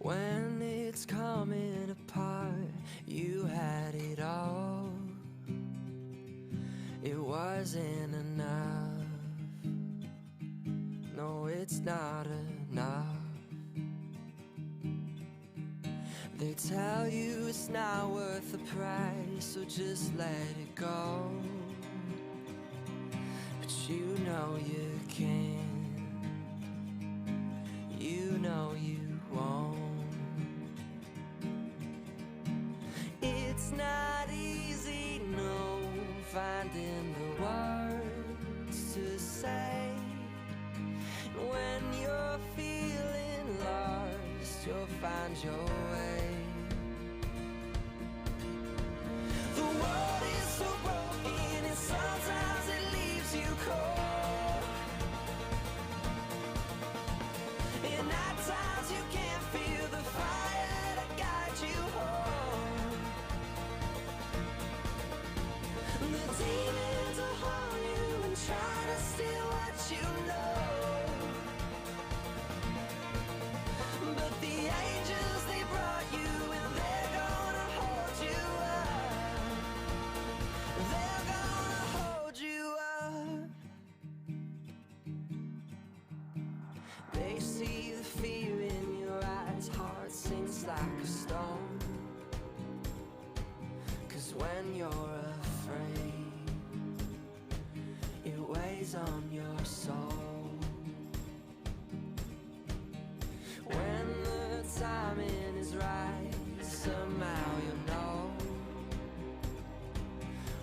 When it's coming apart, you had it all. It wasn't enough. No, it's not enough. They tell you it's not worth the price, so just let it go. But you know you can. You know you won't. It's not easy, no, finding the words to say. When you're feeling lost, you'll find your way. The world is so broken and sometimes it leaves you cold. And at times you can't feel the fire to guide you home. The demons will haunt you and try to steal what you know. But the angels, they brought you and they're gonna hold you up. They're gonna hold you up. They see the fear in your eyes, heart sinks like a stone. 'Cause when you're afraid, it weighs on your soul. When the timing is right, somehow you'll know.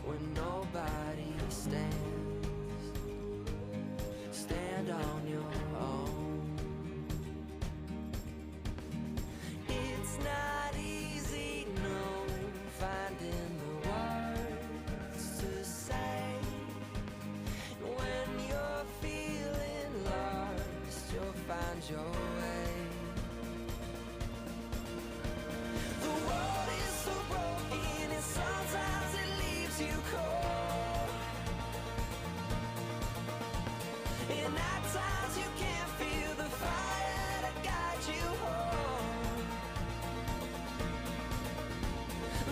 When nobody stands, stand on your own. It's not easy, no, finding the words to say. When you're feeling lost, you'll find your way. The world is so broken and sometimes it leaves you cold. And at times you can't feel the fire to guide you home.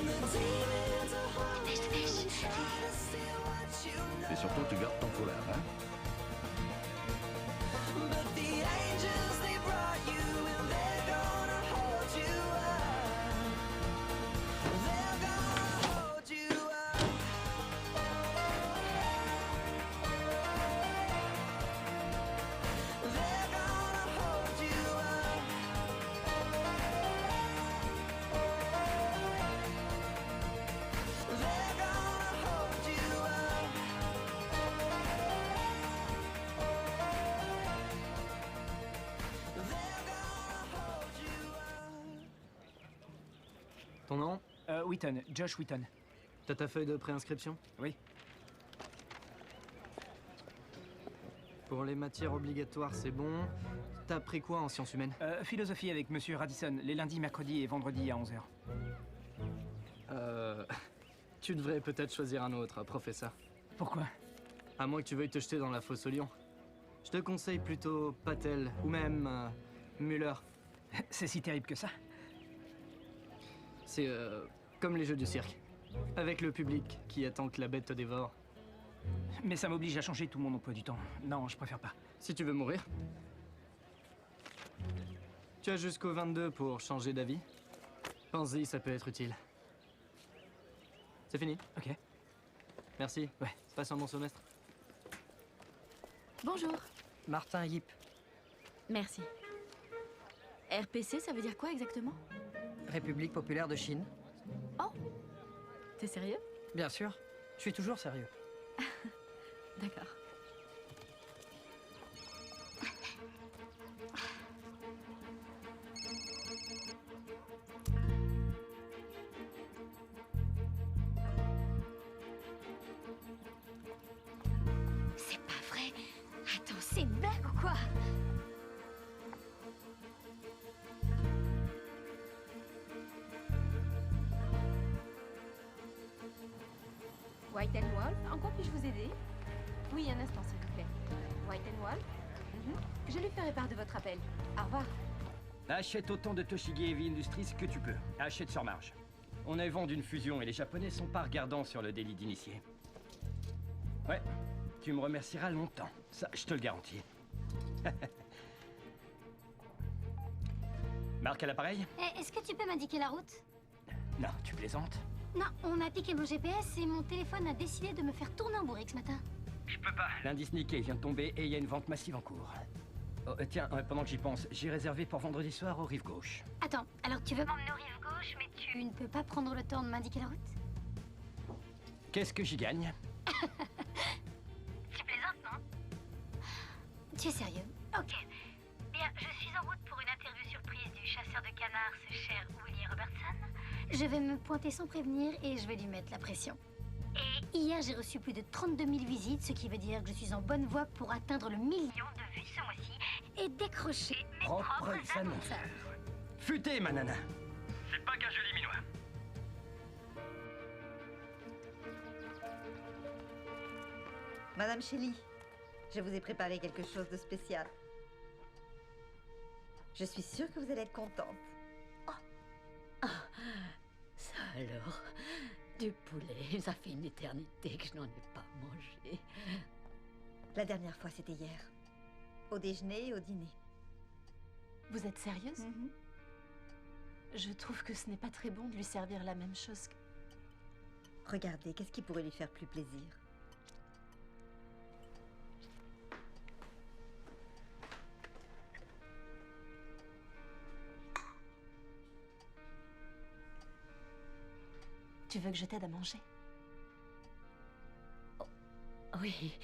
The demons are haunting you and try to steal what you know. Et surtout, tu gardes ton foulard, hein? But the angels, they brought you and they're gonna hold you up. They're gonna hold you up. They're gonna hold you up. They're gonna hold you up. They're gonna hold you up. Ton nom? Wheaton, Josh Wheaton. T'as ta feuille de préinscription? Oui. Pour les matières obligatoires, c'est bon. T'as pris quoi en sciences humaines? Philosophie avec Monsieur Radisson, les lundis, mercredis et vendredis à 11h. Tu devrais peut-être choisir un autre, professeur. Pourquoi? À moins que tu veuilles te jeter dans la fosse au lion. Je te conseille plutôt Patel, ou même Muller. C'est si terrible que ça? C'est comme les jeux du cirque. Avec le public qui attend que la bête te dévore. Mais ça m'oblige à changer tout mon emploi du temps. Non, je préfère pas. Si tu veux mourir. Tu as jusqu'au 22 pour changer d'avis. Pense-y, ça peut être utile. C'est fini. Ok. Merci. Ouais. Passe un bon semestre. Bonjour. Martin Yip. Merci. RPC, ça veut dire quoi exactement? République populaire de Chine. Oh, t'es sérieux? Bien sûr, je suis toujours sérieux. D'accord. C'est pas vrai. Attends, c'est une blague ou quoi? White and Wolf, en quoi puis-je vous aider? Oui, un instant, s'il vous plaît. White and Wolf? Je lui ferai part de votre appel. Au revoir. Achète autant de Toshige Heavy Industries que tu peux. Achète sur marge. On est vent d'une fusion et les Japonais sont pas regardants sur le délit d'initié. Ouais, tu me remercieras longtemps. Ça, je te le garantis. Marc à l'appareil? Est-ce que tu peux m'indiquer la route? Non, tu plaisantes? Non, on a piqué mon GPS et mon téléphone a décidé de me faire tourner en bourrique ce matin. Je peux pas. L'indice Nikkei vient de tomber et il y a une vente massive en cours. Oh, tiens, pendant que j'y pense, j'ai réservé pour vendredi soir au Rive Gauche. Attends, alors tu veux m'emmener au rive gauche, mais tu ne peux pas prendre le temps de m'indiquer la route? Qu'est-ce que j'y gagne? Tu plaisantes, non? Tu es sérieux? Ok. Bien, je suis en route pour une interview surprise du chasseur de canards, ce cher Willie Robertson. Je vais me pointer sans prévenir et je vais lui mettre la pression. Et hier, j'ai reçu plus de 32 000 visites, ce qui veut dire que je suis en bonne voie pour atteindre le million de vues ce mois-ci et décrocher mes propres annonces. annonceurs. Futé, ma nana. C'est pas qu'un joli minois. Madame Shelley, je vous ai préparé quelque chose de spécial. Je suis sûre que vous allez être contente. Ça alors, du poulet, ça fait une éternité que je n'en ai pas mangé. La dernière fois, c'était hier. Au déjeuner et au dîner. Vous êtes sérieuse? Je trouve que ce n'est pas très bon de lui servir la même chose que... Regardez, qu'est-ce qui pourrait lui faire plus plaisir? Tu veux que je t'aide à manger? Oui,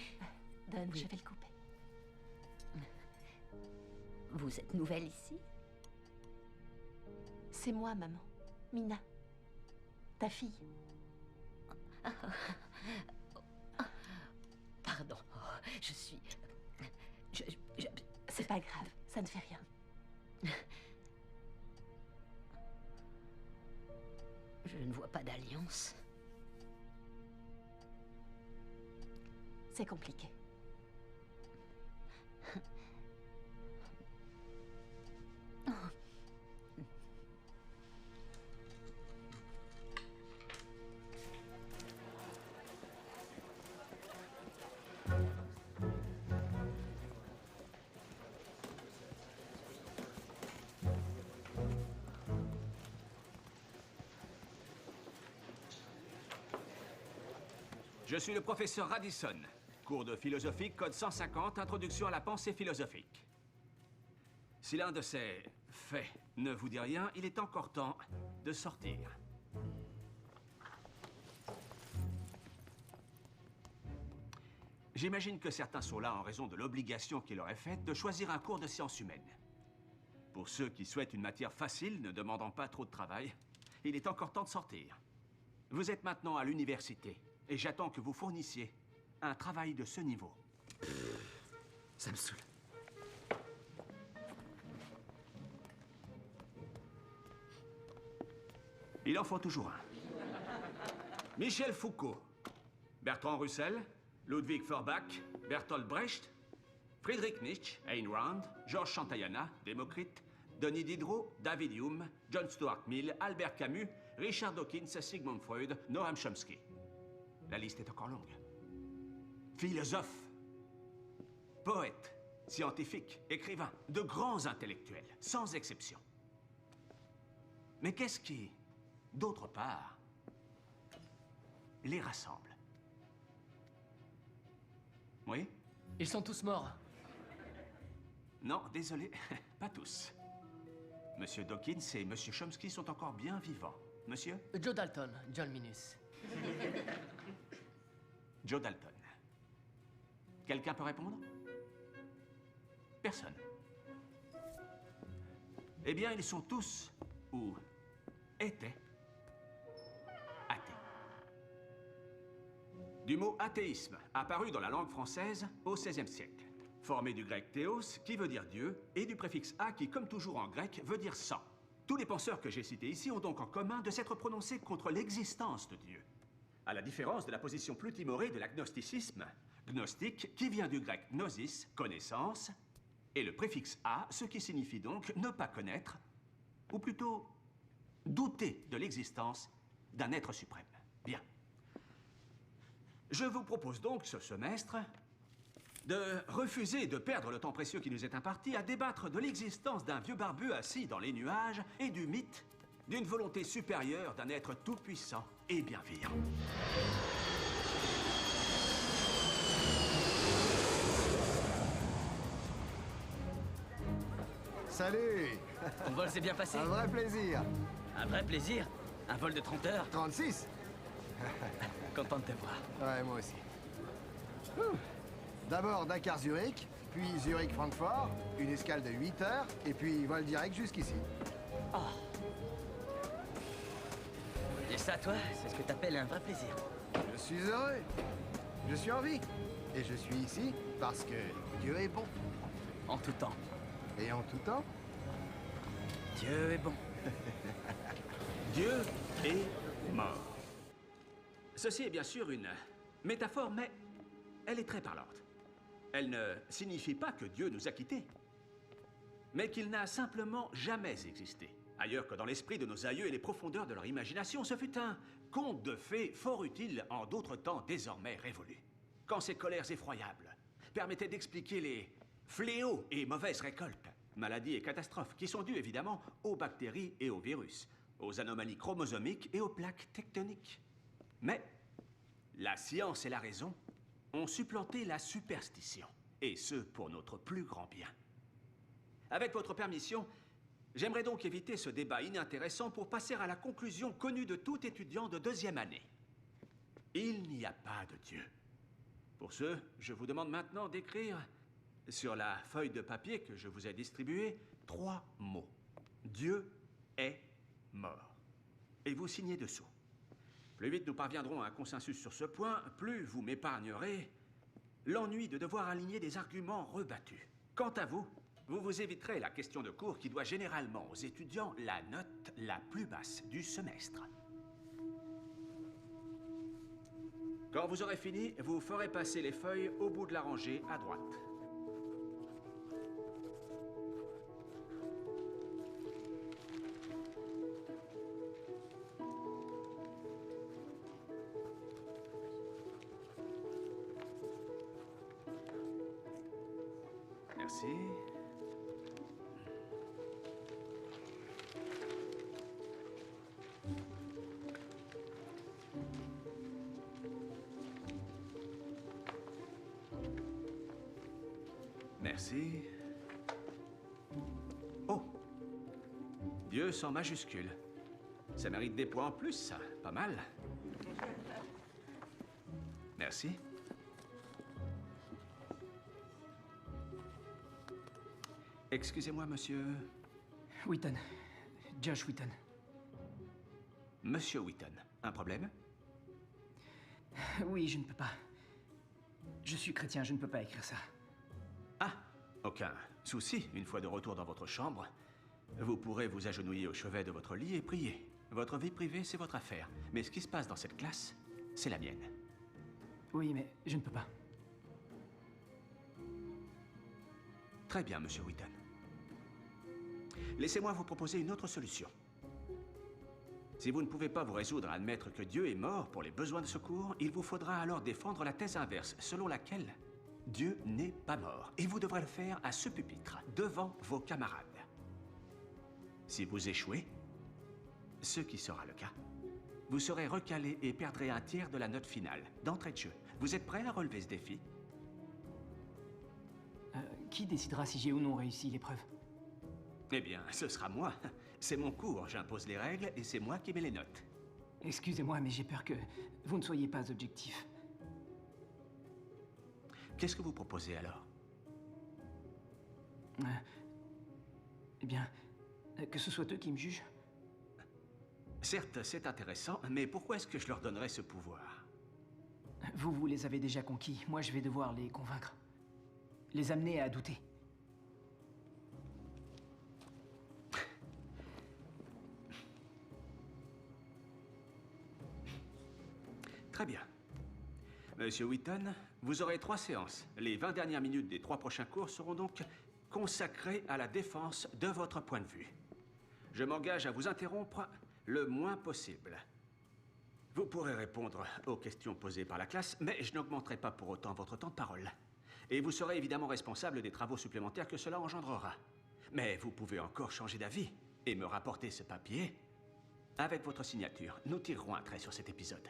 Donne, Oui. je vais le couper. vous êtes nouvelle ici? C'est moi, maman. Mina. Ta fille. Pardon, je suis... je- C'est pas grave, ça ne fait rien. Je ne vois pas d'alliance. C'est compliqué. Je suis le professeur Radisson. Cours de philosophie, code 150, introduction à la pensée philosophique. Si l'un de ces faits ne vous dit rien, il est encore temps de sortir. J'imagine que certains sont là en raison de l'obligation qui leur est faite de choisir un cours de sciences humaines. Pour ceux qui souhaitent une matière facile, ne demandant pas trop de travail, il est encore temps de sortir. Vous êtes maintenant à l'université. Et j'attends que vous fournissiez un travail de ce niveau. Ça me saoule. Il en faut toujours un. Michel Foucault, Bertrand Russell, Ludwig Feuerbach, Bertolt Brecht, Friedrich Nietzsche, Ayn Rand, Georges Santayana, Démocrite, Denis Diderot, David Hume, John Stuart Mill, Albert Camus, Richard Dawkins, Sigmund Freud, Noam Chomsky. La liste est encore longue. Philosophes, poètes, scientifiques, écrivains, de grands intellectuels, sans exception. Mais qu'est-ce qui, d'autre part, les rassemble? Oui? Ils sont tous morts. Non, désolé, pas tous. Monsieur Dawkins et Monsieur Chomsky sont encore bien vivants. Monsieur? Joe Dalton, John Minus. Joe Dalton. Quelqu'un peut répondre? Personne. Eh bien, ils sont tous, ou étaient, athées. Du mot athéisme, apparu dans la langue française au XVIe siècle. Formé du grec théos, qui veut dire Dieu, et du préfixe a, qui, comme toujours en grec, veut dire sans. Tous les penseurs que j'ai cités ici ont donc en commun de s'être prononcés contre l'existence de Dieu. À la différence de la position plus timorée de l'agnosticisme, gnostique, qui vient du grec gnosis, connaissance, et le préfixe A, ce qui signifie donc ne pas connaître, ou plutôt douter de l'existence d'un être suprême. Bien. Je vous propose donc ce semestre de refuser de perdre le temps précieux qui nous est imparti à débattre de l'existence d'un vieux barbu assis dans les nuages et du mythe d'une volonté supérieure d'un être tout-puissant et bienveillant. Salut! Ton vol s'est bien passé? Un vrai plaisir. Un vrai plaisir? Un vol de 30 heures? 36? Content de te voir. Ouais, moi aussi. D'abord Dakar-Zurich, puis Zurich-Francfort, une escale de 8 heures, et puis vol direct jusqu'ici. Oh. Et ça, toi, c'est ce que t'appelles un vrai plaisir. Je suis heureux. Je suis en vie. Et je suis ici parce que Dieu est bon. En tout temps. Et en tout temps? Dieu est bon. Dieu est mort. Ceci est bien sûr une métaphore, mais elle est très parlante. Elle ne signifie pas que Dieu nous a quittés, mais qu'il n'a simplement jamais existé. Ailleurs que dans l'esprit de nos aïeux et les profondeurs de leur imagination, ce fut un conte de fées fort utile en d'autres temps désormais révolus. Quand ces colères effroyables permettaient d'expliquer les fléaux et mauvaises récoltes, maladies et catastrophes, qui sont dues évidemment aux bactéries et aux virus, aux anomalies chromosomiques et aux plaques tectoniques. Mais la science et la raison ont supplanté la superstition, et ce pour notre plus grand bien. Avec votre permission, j'aimerais donc éviter ce débat inintéressant pour passer à la conclusion connue de tout étudiant de deuxième année. Il n'y a pas de Dieu. Pour ce, je vous demande maintenant d'écrire sur la feuille de papier que je vous ai distribuée 3 mots. Dieu est mort. Et vous signez dessous. Plus vite nous parviendrons à un consensus sur ce point, plus vous m'épargnerez l'ennui de devoir aligner des arguments rebattus. Quant à vous, vous vous éviterez la question de cours qui doit généralement aux étudiants la note la plus basse du semestre. Quand vous aurez fini, vous ferez passer les feuilles au bout de la rangée à droite. Merci. Merci. Oh! Dieu sans majuscule. Ça mérite des points en plus, ça. Pas mal. Merci. Excusez-moi, monsieur... Wheaton. Josh Wheaton. Monsieur Wheaton, un problème? Oui, je ne peux pas. Je suis chrétien, je ne peux pas écrire ça. Ah, aucun souci. Une fois de retour dans votre chambre, vous pourrez vous agenouiller au chevet de votre lit et prier. Votre vie privée, c'est votre affaire. Mais ce qui se passe dans cette classe, c'est la mienne. Oui, mais je ne peux pas. Très bien, monsieur Wheaton. Laissez-moi vous proposer une autre solution. Si vous ne pouvez pas vous résoudre à admettre que Dieu est mort pour les besoins de secours, il vous faudra alors défendre la thèse inverse, selon laquelle Dieu n'est pas mort. Et vous devrez le faire à ce pupitre, devant vos camarades. Si vous échouez, ce qui sera le cas, vous serez recalé et perdrez un tiers de la note finale, d'entrée de jeu. Vous êtes prêt à relever ce défi? Qui décidera si j'ai ou non réussi l'épreuve? Eh bien, ce sera moi. C'est mon cours, j'impose les règles et c'est moi qui mets les notes. Excusez-moi, mais j'ai peur que vous ne soyez pas objectif. Qu'est-ce que vous proposez alors? Eh bien, que ce soit eux qui me jugent. Certes, c'est intéressant, mais pourquoi est-ce que je leur donnerais ce pouvoir? Vous les avez déjà conquis. Moi, je vais devoir les convaincre. Les amener à douter. Très bien. Monsieur Wheaton, vous aurez 3 séances. Les 20 dernières minutes des 3 prochains cours seront donc consacré à la défense de votre point de vue. Je m'engage à vous interrompre le moins possible. Vous pourrez répondre aux questions posées par la classe, mais je n'augmenterai pas pour autant votre temps de parole. Et vous serez évidemment responsable des travaux supplémentaires que cela engendrera. Mais vous pouvez encore changer d'avis et me rapporter ce papier. Avec votre signature, nous tirerons un trait sur cet épisode.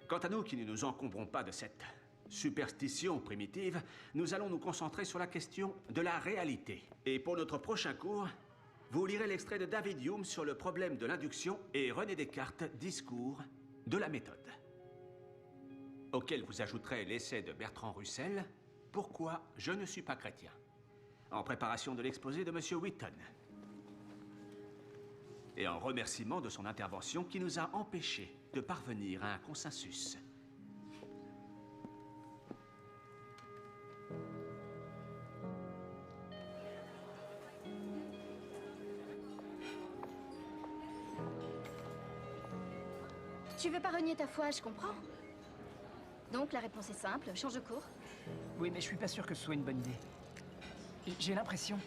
Quant à nous qui ne nous encombrons pas de cette superstition primitive, nous allons nous concentrer sur la question de la réalité. Et pour notre prochain cours, vous lirez l'extrait de David Hume sur le problème de l'induction et René Descartes, Discours de la méthode. Auquel vous ajouterez l'essai de Bertrand Russell, Pourquoi je ne suis pas chrétien, en préparation de l'exposé de M. Wheaton. Et en remerciement de son intervention qui nous a empêchés de parvenir à un consensus. Tu veux pas renier ta foi, je comprends. Donc la réponse est simple, change de cours. Oui, mais je suis pas sûr que ce soit une bonne idée. Et j'ai l'impression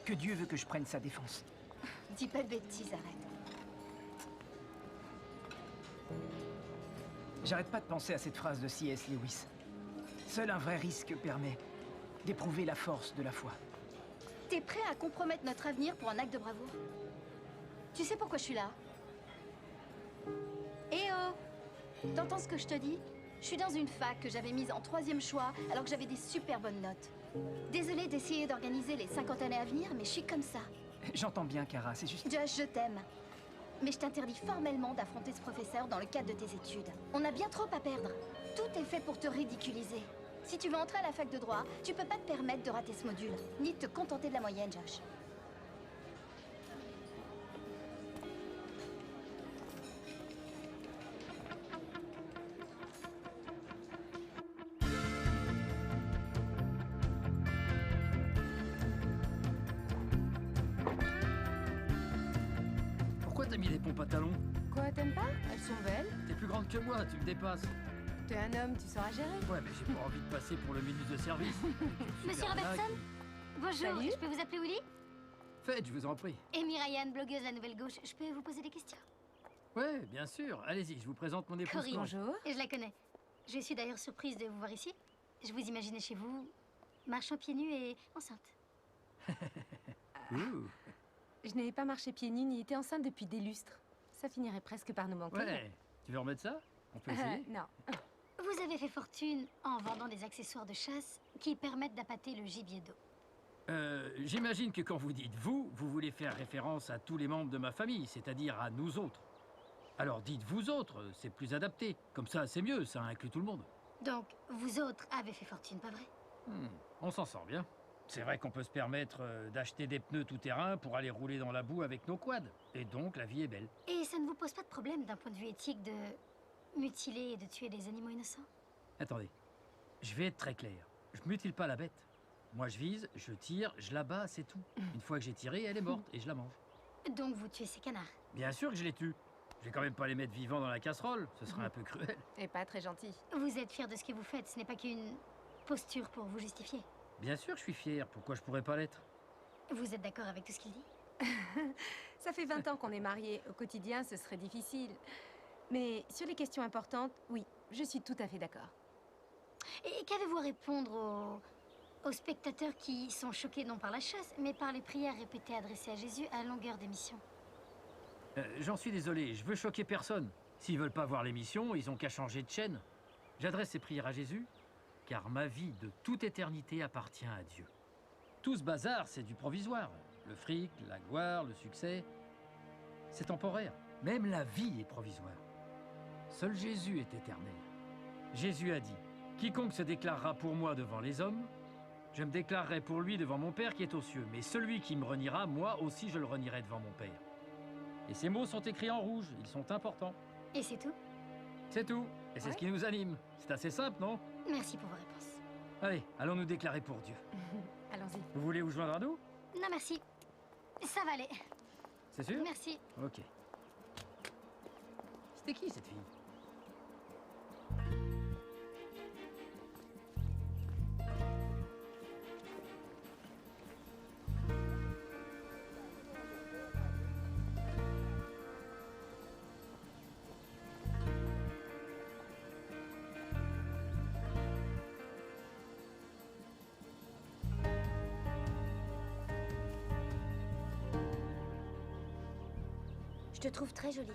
que Dieu veut que je prenne sa défense. Dis pas de bêtises, arrête. J'arrête pas de penser à cette phrase de C.S. Lewis. Seul un vrai risque permet d'éprouver la force de la foi. T'es prêt à compromettre notre avenir pour un acte de bravoure? Tu sais pourquoi je suis là? Eh oh! T'entends ce que je te dis? Je suis dans une fac que j'avais mise en 3e choix alors que j'avais des super bonnes notes. Désolée d'essayer d'organiser les 50 années à venir, mais je suis comme ça. J'entends bien, Kara, c'est juste... Josh, je t'aime. Mais je t'interdis formellement d'affronter ce professeur dans le cadre de tes études. On a bien trop à perdre. Tout est fait pour te ridiculiser. Si tu veux entrer à la fac de droit, tu peux pas te permettre de rater ce module, ni de te contenter de la moyenne, Josh. Pourquoi t'as mis des pompes à talons? Quoi, t'aimes pas? Elles sont belles. T'es plus grande que moi, tu me dépasses. T'es un homme, tu sauras gérer. Ouais, mais j'ai pas envie de passer pour le ministre de service. Monsieur Robertson? Bonjour, Salut. je peux vous appeler Willy? Faites, je vous en prie. Amy Ryan, blogueuse La Nouvelle Gauche. Je peux vous poser des questions? Ouais, bien sûr. Allez-y, je vous présente mon épouse. Corinne. Bonjour. Je la connais. Je suis d'ailleurs surprise de vous voir ici. Je vous imaginais chez vous, marchant pieds nus et enceinte. Ouh. Je n'avais pas marché pieds nus ni été enceinte depuis des lustres. Ça finirait presque par nous manquer. Ouais, tu veux remettre ça? On peut essayer? Non. Vous avez fait fortune en vendant des accessoires de chasse qui permettent d'appâter le gibier d'eau. J'imagine que quand vous dites vous, vous voulez faire référence à tous les membres de ma famille, c'est-à-dire à nous autres. Alors dites vous autres, c'est plus adapté. Comme ça, c'est mieux, ça inclut tout le monde. Donc, vous autres avez fait fortune, pas vrai? On s'en sort bien. C'est vrai qu'on peut se permettre d'acheter des pneus tout-terrain pour aller rouler dans la boue avec nos quads. Et donc, la vie est belle. Et ça ne vous pose pas de problème d'un point de vue éthique de mutiler et de tuer des animaux innocents? Attendez, je vais être très clair. Je mutile pas la bête. Moi, je vise, je tire, je la bats, c'est tout. Une fois que j'ai tiré, elle est morte et je la mange. Donc vous tuez ces canards? Bien sûr que je les tue. Je vais quand même pas les mettre vivants dans la casserole, ce serait un peu cruel. Et pas très gentil. Vous êtes fier de ce que vous faites, ce n'est pas qu'une posture pour vous justifier. Bien sûr que je suis fier, pourquoi je pourrais pas l'être? Vous êtes d'accord avec tout ce qu'il dit? Ça fait 20 ans qu'on est mariés. Au quotidien, ce serait difficile. Mais sur les questions importantes, oui, je suis tout à fait d'accord. Et qu'avez-vous à répondre aux spectateurs qui sont choqués non par la chasse, mais par les prières répétées adressées à Jésus à longueur d'émission? J'en suis désolé, je veux choquer personne. S'ils veulent pas voir l'émission, ils ont qu'à changer de chaîne. J'adresse ces prières à Jésus, car ma vie de toute éternité appartient à Dieu. Tout ce bazar, c'est du provisoire. Le fric, la gloire, le succès, c'est temporaire. Même la vie est provisoire. Seul Jésus est éternel. Jésus a dit, « Quiconque se déclarera pour moi devant les hommes, je me déclarerai pour lui devant mon Père qui est aux cieux. Mais celui qui me reniera, moi aussi je le renierai devant mon Père. » Et ces mots sont écrits en rouge, ils sont importants. Et c'est tout? C'est tout. Et c'est ce qui nous anime. C'est assez simple, non? Merci pour vos réponses. Allez, allons nous déclarer pour Dieu. Allons-y. Vous voulez vous joindre à nous? Non, merci. Ça va aller. C'est sûr? Merci. Ok. C'était qui, cette fille? te trouve très jolie.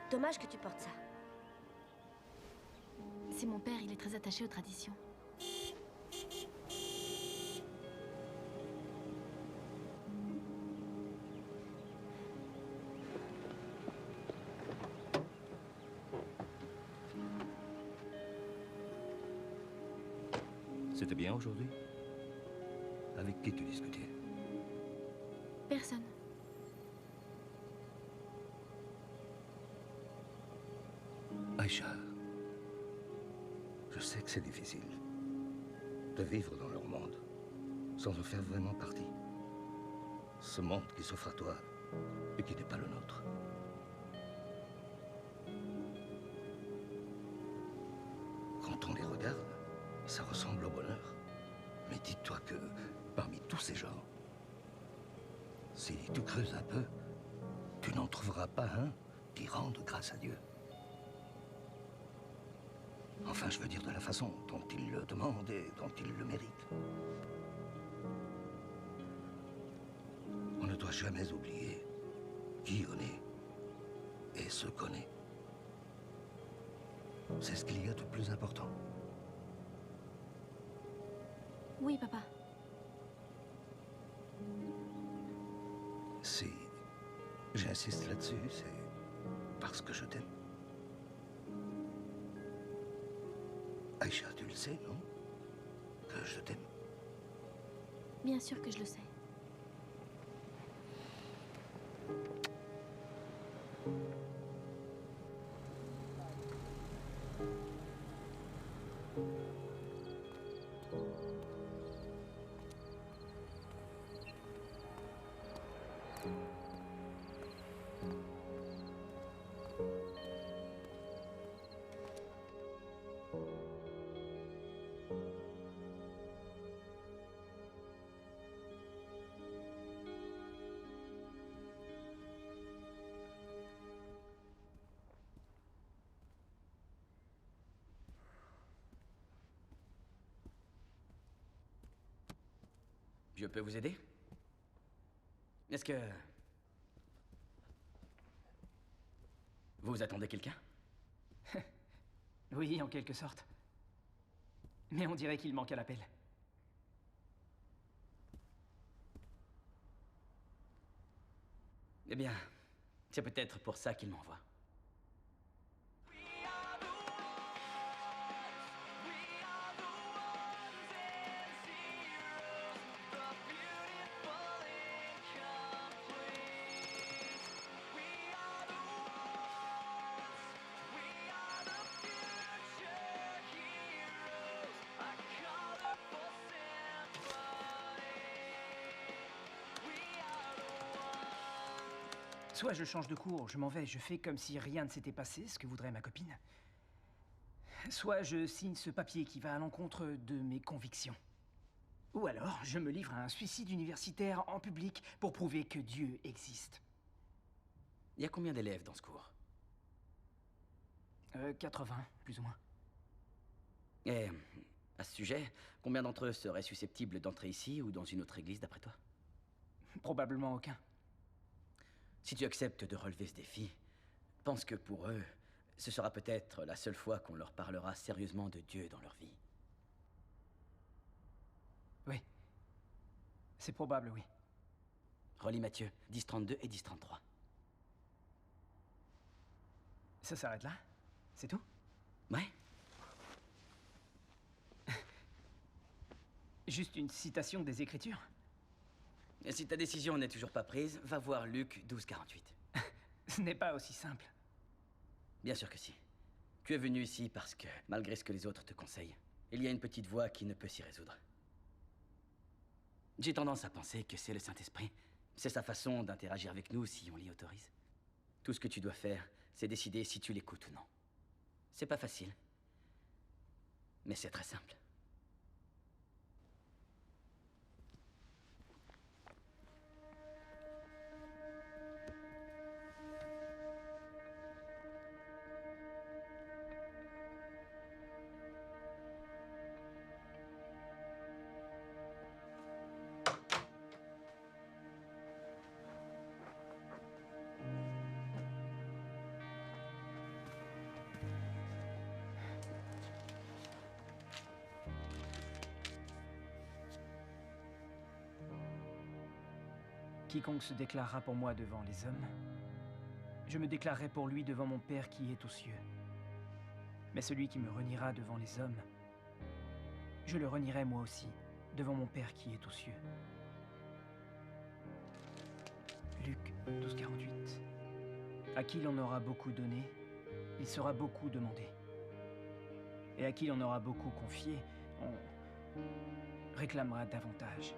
Dommage que tu portes ça. C'est mon père, il est très attaché aux traditions. C'était bien aujourd'hui? Avec qui tu discutais? Personne. Aïcha, je sais que c'est difficile de vivre dans leur monde sans en faire vraiment partie. Ce monde qui s'offre à toi et qui n'est pas le nôtre. Quand on les regarde, ça ressemble au bonheur. Mais dis-toi que parmi tous ces gens, si tu creuses un peu, tu n'en trouveras pas un qui rende grâce à Dieu. Enfin, je veux dire de la façon dont il le demande et dont il le mérite. On ne doit jamais oublier qui on est et ce qu'on est. C'est ce qu'il y a de plus important. Oui, papa. Si j'insiste là-dessus, c'est parce que je t'aime. Aïcha, tu le sais, non? Que je t'aime. Bien sûr que je le sais. Je peux vous aider? Est-ce que... vous attendez quelqu'un? Oui, en quelque sorte. Mais on dirait qu'il manque à l'appel. Eh bien, c'est peut-être pour ça qu'il m'envoie. Soit je change de cours, je m'en vais, je fais comme si rien ne s'était passé, ce que voudrait ma copine. Soit je signe ce papier qui va à l'encontre de mes convictions. Ou alors, je me livre à un suicide universitaire en public pour prouver que Dieu existe. Il y a combien d'élèves dans ce cours? 80, plus ou moins. Et à ce sujet, combien d'entre eux seraient susceptibles d'entrer ici ou dans une autre église d'après toi? Probablement aucun. Si tu acceptes de relever ce défi, pense que pour eux, ce sera peut-être la seule fois qu'on leur parlera sérieusement de Dieu dans leur vie. Oui. C'est probable, oui. Relis Matthieu 10:32 et 10:33. Ça s'arrête là? C'est tout? Ouais. Juste une citation des Écritures? Et si ta décision n'est toujours pas prise, va voir Luc 12:48. Ce n'est pas aussi simple. Bien sûr que si. Tu es venu ici parce que, malgré ce que les autres te conseillent, il y a une petite voix qui ne peut s'y résoudre. J'ai tendance à penser que c'est le Saint-Esprit. C'est sa façon d'interagir avec nous si on l'y autorise. Tout ce que tu dois faire, c'est décider si tu l'écoutes ou non. C'est pas facile. Mais c'est très simple. Quiconque se déclarera pour moi devant les hommes, je me déclarerai pour lui devant mon Père qui est aux cieux. Mais celui qui me reniera devant les hommes, je le renierai moi aussi devant mon Père qui est aux cieux. Luc 12:48. À qui l'on aura beaucoup donné, il sera beaucoup demandé. Et à qui l'on aura beaucoup confié, on réclamera davantage.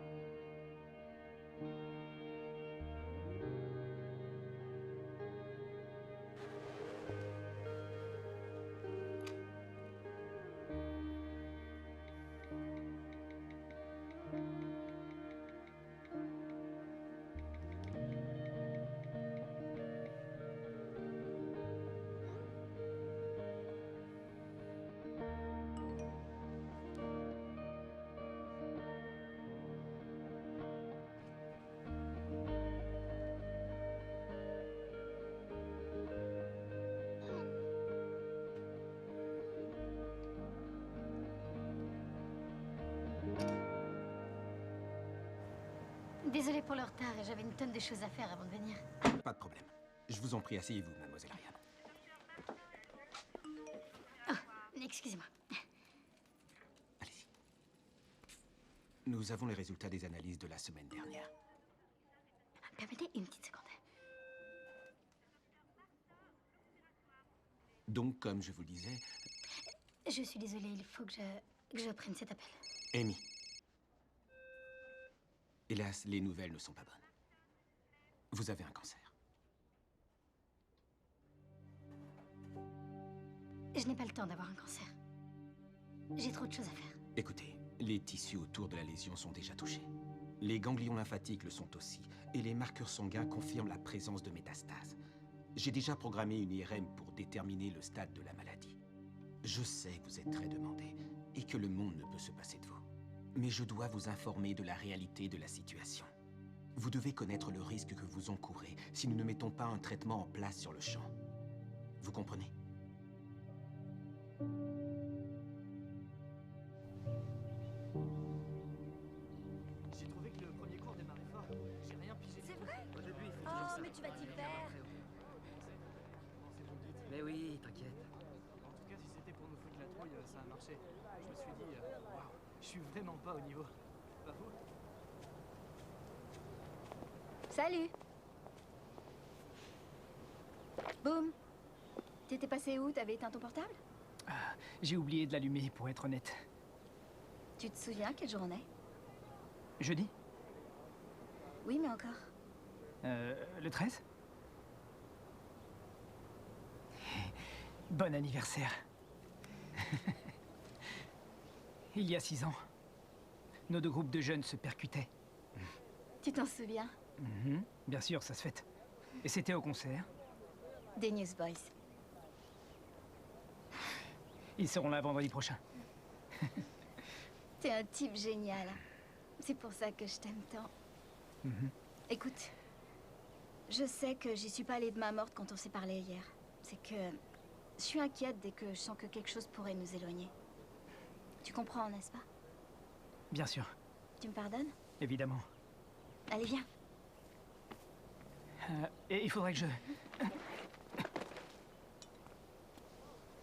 Désolée pour le retard, j'avais une tonne de choses à faire avant de venir. Pas de problème. Je vous en prie, asseyez-vous, mademoiselle Ariane. Oh, excusez-moi. Nous avons les résultats des analyses de la semaine dernière. Permettez une petite seconde. Donc, comme je vous le disais... Je suis désolée, il faut que je prenne cet appel. Amy. Hélas, les nouvelles ne sont pas bonnes. Vous avez un cancer. Je n'ai pas le temps d'avoir un cancer. J'ai trop de choses à faire. Écoutez, les tissus autour de la lésion sont déjà touchés. Les ganglions lymphatiques le sont aussi. Et les marqueurs sanguins confirment la présence de métastases. J'ai déjà programmé une IRM pour déterminer le stade de la maladie. Je sais que vous êtes très demandé et que le monde ne peut se passer de vous. Mais je dois vous informer de la réalité de la situation. Vous devez connaître le risque que vous encourez si nous ne mettons pas un traitement en place sur le champ. Vous comprenez? J'ai trouvé que le premier cours démarrait fort. J'ai rien pigé. C'est vrai? Au début, il faut Oh, toujours ça. mais tu vas t'y faire. Mais oui, t'inquiète. En tout cas, si c'était pour nous foutre la trouille, ça a marché. Je me suis dit, waouh, je suis vraiment pas au niveau. Pas vous? Salut. Boum. T'étais passé où? T'avais éteint ton portable? J'ai oublié de l'allumer, pour être honnête. Tu te souviens quel jour on est? Jeudi? Oui, mais encore. Le 13? Bon anniversaire. Il y a 6 ans, nos deux groupes de jeunes se percutaient. Tu t'en souviens? Bien sûr, ça se fête. Et c'était au concert. Des Newsboys. Ils seront là vendredi prochain. T'es un type génial. C'est pour ça que je t'aime tant. Écoute, je sais que j'y suis pas allée de main morte quand on s'est parlé hier. C'est que je suis inquiète dès que je sens que quelque chose pourrait nous éloigner. Tu comprends, n'est-ce pas? Bien sûr, Tu me pardonnes? évidemment. Allez, viens. Et il faudrait que je...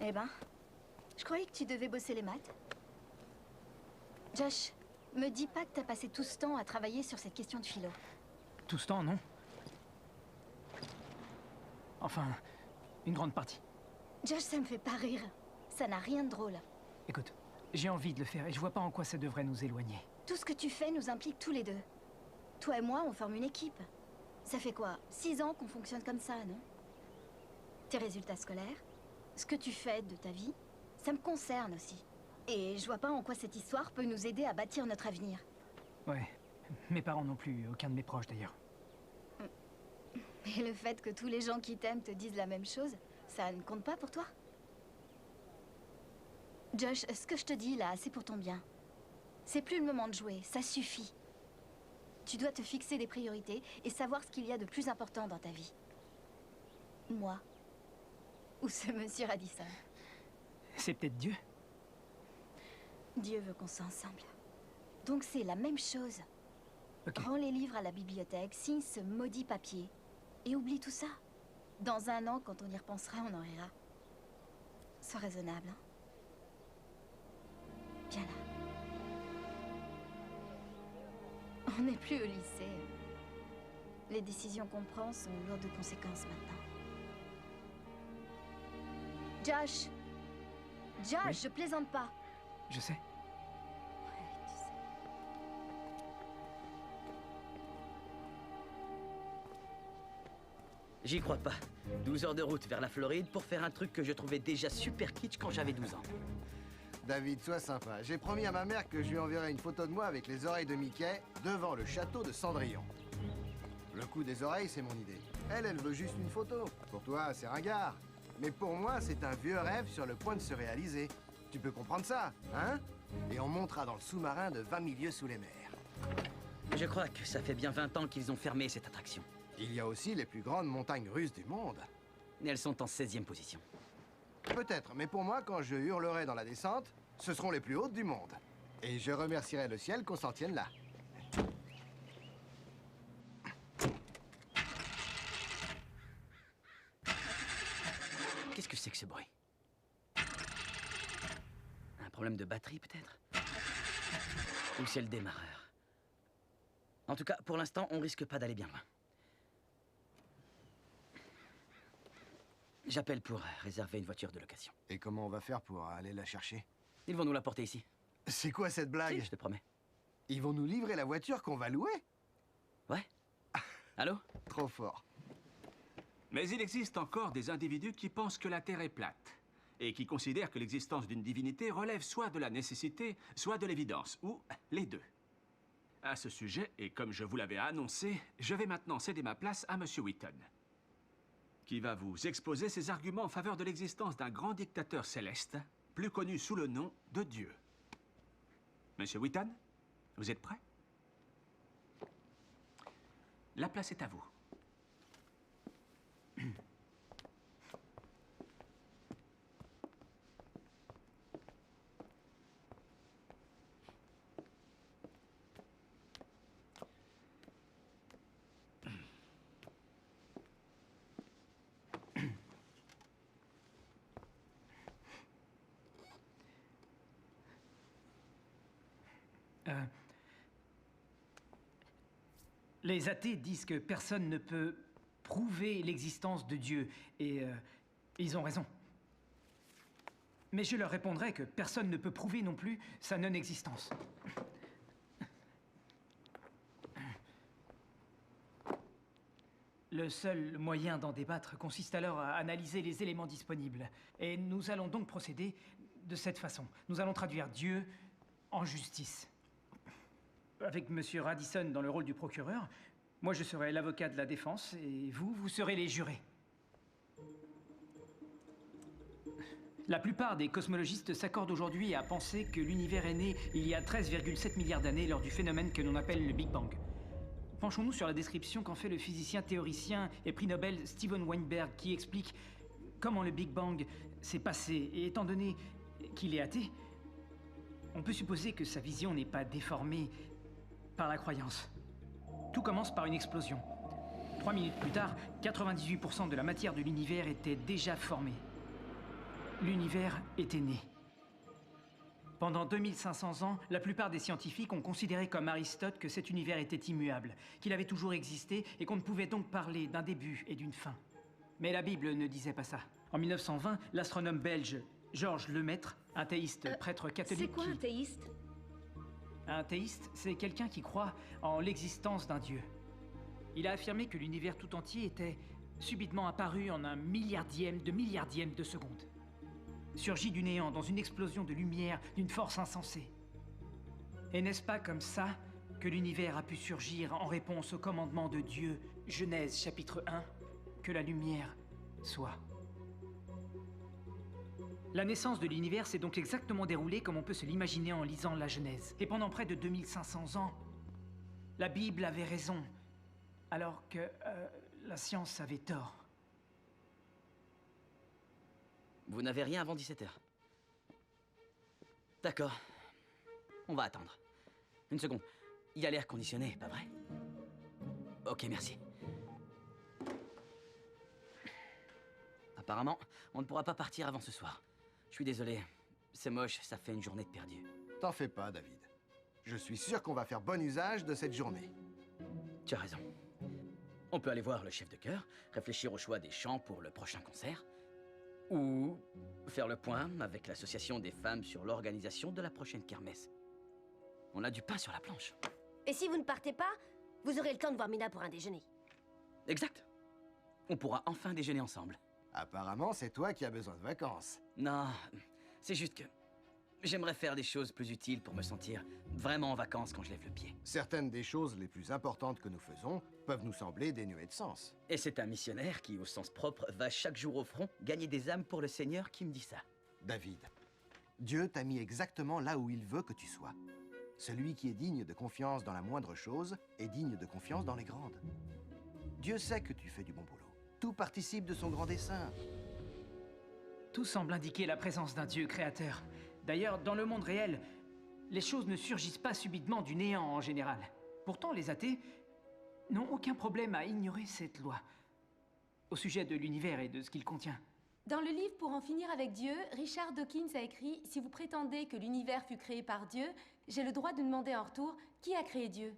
Eh ben, je croyais que tu devais bosser les maths. Josh, me dis pas que t'as passé tout ce temps à travailler sur cette question de philo. Tout ce temps, non? Enfin, une grande partie. Josh, ça me fait pas rire. Ça n'a rien de drôle. Écoute, j'ai envie de le faire et je vois pas en quoi ça devrait nous éloigner. Tout ce que tu fais nous implique tous les deux. Toi et moi, on forme une équipe. Ça fait quoi? 6 ans qu'on fonctionne comme ça, non? Tes résultats scolaires, ce que tu fais de ta vie, ça me concerne aussi. Et je vois pas en quoi cette histoire peut nous aider à bâtir notre avenir. Ouais, mes parents non plus, aucun de mes proches d'ailleurs. Et le fait que tous les gens qui t'aiment te disent la même chose, ça ne compte pas pour toi? Josh, ce que je te dis là, c'est pour ton bien. C'est plus le moment de jouer, ça suffit. Tu dois te fixer des priorités et savoir ce qu'il y a de plus important dans ta vie. Moi. Ou ce monsieur Radisson. C'est peut-être Dieu. Dieu veut qu'on soit ensemble. Donc c'est la même chose. Rends les livres à la bibliothèque, signe ce maudit papier. Et oublie tout ça. Dans un an, quand on y repensera, on en rira. Sois raisonnable, hein. Viens là. On n'est plus au lycée. Les décisions qu'on prend sont lourdes de conséquences maintenant. Josh! Josh, Oui? je plaisante pas. Je sais. J'y crois pas. 12 heures de route vers la Floride pour faire un truc que je trouvais déjà super kitsch quand j'avais 12 ans. David, sois sympa. J'ai promis à ma mère que je lui enverrai une photo de moi avec les oreilles de Mickey devant le château de Cendrillon. Le coup des oreilles, c'est mon idée. Elle veut juste une photo. Pour toi, c'est ringard. Mais pour moi, c'est un vieux rêve sur le point de se réaliser. Tu peux comprendre ça, hein? Et on montera dans le sous-marin de 20 milieux sous les mers. Je crois que ça fait bien 20 ans qu'ils ont fermé cette attraction. Il y a aussi les plus grandes montagnes russes du monde. Et elles sont en 16e position. Peut-être, mais pour moi, quand je hurlerai dans la descente, ce seront les plus hautes du monde. Et je remercierai le ciel qu'on s'en tienne là. Qu'est-ce que c'est que ce bruit? Un problème de batterie, peut-être? Ou c'est le démarreur? En tout cas, pour l'instant, on risque pas d'aller bien loin. J'appelle pour réserver une voiture de location. Et comment on va faire pour aller la chercher? Ils vont nous la porter ici. C'est quoi cette blague? Si, je te promets. Ils vont nous livrer la voiture qu'on va louer? Ouais. Allô? Trop fort. Mais il existe encore des individus qui pensent que la Terre est plate et qui considèrent que l'existence d'une divinité relève soit de la nécessité, soit de l'évidence, ou les deux. À ce sujet, et comme je vous l'avais annoncé, je vais maintenant céder ma place à Monsieur Wheaton, qui va vous exposer ses arguments en faveur de l'existence d'un grand dictateur céleste, plus connu sous le nom de Dieu. Monsieur Wheaton, vous êtes prêt? La place est à vous. Les athées disent que personne ne peut prouver l'existence de Dieu, et ils ont raison. Mais je leur répondrai que personne ne peut prouver non plus sa non-existence. Le seul moyen d'en débattre consiste alors à analyser les éléments disponibles. Et nous allons donc procéder de cette façon. Nous allons traduire Dieu en justice. Avec Monsieur Radisson dans le rôle du procureur, moi je serai l'avocat de la défense et vous serez les jurés. La plupart des cosmologistes s'accordent aujourd'hui à penser que l'univers est né il y a 13,7 milliards d'années lors du phénomène que l'on appelle le Big Bang. Penchons-nous sur la description qu'en fait le physicien théoricien et prix Nobel Steven Weinberg qui explique comment le Big Bang s'est passé. Et étant donné qu'il est athée, on peut supposer que sa vision n'est pas déformée par la croyance. Tout commence par une explosion. 3 minutes plus tard, 98% de la matière de l'univers était déjà formée. L'univers était né. Pendant 2500 ans, la plupart des scientifiques ont considéré comme Aristote que cet univers était immuable, qu'il avait toujours existé et qu'on ne pouvait donc parler d'un début et d'une fin. Mais la Bible ne disait pas ça. En 1920, l'astronome belge Georges Lemaître, un théiste prêtre catholique. C'est quoi un théiste? Un théiste, c'est quelqu'un qui croit en l'existence d'un Dieu. Il a affirmé que l'univers tout entier était subitement apparu en un milliardième de seconde. Surgit du néant dans une explosion de lumière d'une force insensée. Et n'est-ce pas comme ça que l'univers a pu surgir en réponse au commandement de Dieu, Genèse chapitre 1, que la lumière soit? La naissance de l'univers s'est donc exactement déroulée comme on peut se l'imaginer en lisant la Genèse. Et pendant près de 2500 ans, la Bible avait raison, alors que la science avait tort. Vous n'avez rien avant 17h. D'accord. On va attendre. Une seconde. Il y a l'air conditionné, pas vrai? Ok, merci. Apparemment, on ne pourra pas partir avant ce soir. Je suis désolé. C'est moche, ça fait une journée de perdu. T'en fais pas, David. Je suis sûr qu'on va faire bon usage de cette journée. Tu as raison. On peut aller voir le chef de chœur, réfléchir au choix des chants pour le prochain concert, ou faire le point avec l'association des femmes sur l'organisation de la prochaine kermesse. On a du pain sur la planche. Et si vous ne partez pas, vous aurez le temps de voir Mina pour un déjeuner. Exact. On pourra enfin déjeuner ensemble. Apparemment, c'est toi qui as besoin de vacances. Non, c'est juste que j'aimerais faire des choses plus utiles pour me sentir vraiment en vacances quand je lève le pied. Certaines des choses les plus importantes que nous faisons peuvent nous sembler dénuées de sens. Et c'est un missionnaire qui, au sens propre, va chaque jour au front gagner des âmes pour le Seigneur qui me dit ça. David, Dieu t'a mis exactement là où il veut que tu sois. Celui qui est digne de confiance dans la moindre chose est digne de confiance dans les grandes. Dieu sait que tu fais du bon boulot. Tout participe de son grand dessein. Tout semble indiquer la présence d'un Dieu créateur. D'ailleurs, dans le monde réel, les choses ne surgissent pas subitement du néant en général. Pourtant, les athées n'ont aucun problème à ignorer cette loi au sujet de l'univers et de ce qu'il contient. Dans le livre Pour en finir avec Dieu, Richard Dawkins a écrit « Si vous prétendez que l'univers fut créé par Dieu, j'ai le droit de demander en retour qui a créé Dieu ?»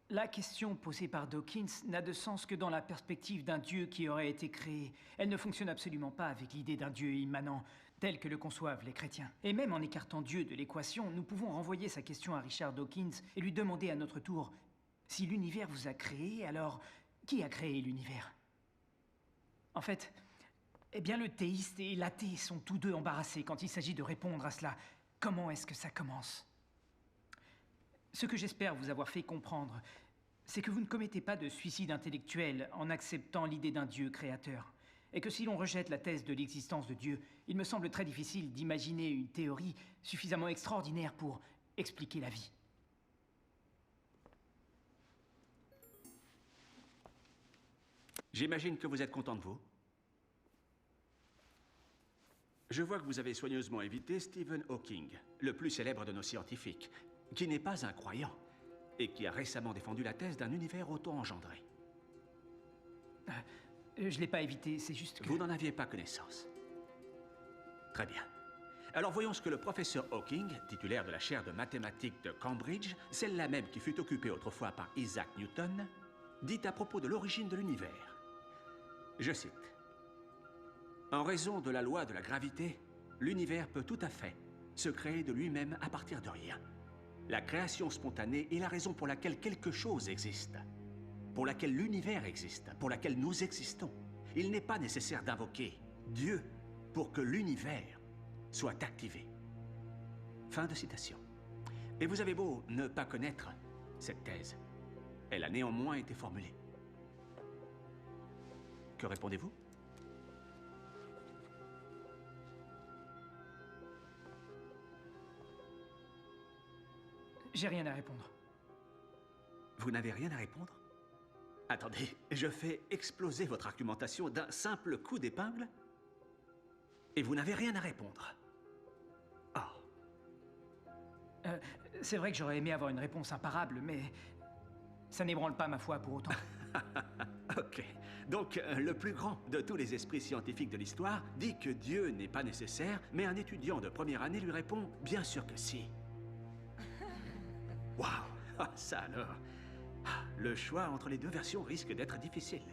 La question posée par Dawkins n'a de sens que dans la perspective d'un Dieu qui aurait été créé. Elle ne fonctionne absolument pas avec l'idée d'un Dieu immanent, tel que le conçoivent les chrétiens. Et même en écartant Dieu de l'équation, nous pouvons renvoyer sa question à Richard Dawkins et lui demander à notre tour « Si l'univers vous a créé, alors qui a créé l'univers ?» En fait, eh bien le théiste et l'athée sont tous deux embarrassés quand il s'agit de répondre à cela. Comment est-ce que ça commence? Ce que j'espère vous avoir fait comprendre, c'est que vous ne commettez pas de suicide intellectuel en acceptant l'idée d'un Dieu créateur. Et que si l'on rejette la thèse de l'existence de Dieu, il me semble très difficile d'imaginer une théorie suffisamment extraordinaire pour expliquer la vie. J'imagine que vous êtes content de vous. Je vois que vous avez soigneusement évité Stephen Hawking, le plus célèbre de nos scientifiques, qui n'est pas un croyant et qui a récemment défendu la thèse d'un univers auto-engendré. Je ne l'ai pas évité, c'est juste que... Vous n'en aviez pas connaissance. Très bien. Alors voyons ce que le professeur Hawking, titulaire de la chaire de mathématiques de Cambridge, celle-là même qui fut occupée autrefois par Isaac Newton, dit à propos de l'origine de l'univers. Je cite. « En raison de la loi de la gravité, l'univers peut tout à fait se créer de lui-même à partir de rien. La création spontanée est la raison pour laquelle quelque chose existe, pour laquelle l'univers existe, pour laquelle nous existons. Il n'est pas nécessaire d'invoquer Dieu pour que l'univers soit activé. » Fin de citation. Et vous avez beau ne pas connaître cette thèse, elle a néanmoins été formulée. Que répondez-vous? J'ai rien à répondre. Vous n'avez rien à répondre? Attendez, je fais exploser votre argumentation d'un simple coup d'épingle? Et vous n'avez rien à répondre? Oh. C'est vrai que j'aurais aimé avoir une réponse imparable, mais ça n'ébranle pas ma foi pour autant. Ok. Donc, le plus grand de tous les esprits scientifiques de l'histoire dit que Dieu n'est pas nécessaire, mais un étudiant de première année lui répond « Bien sûr que si ». Waouh! Ah, ça alors! Le choix entre les deux versions risque d'être difficile.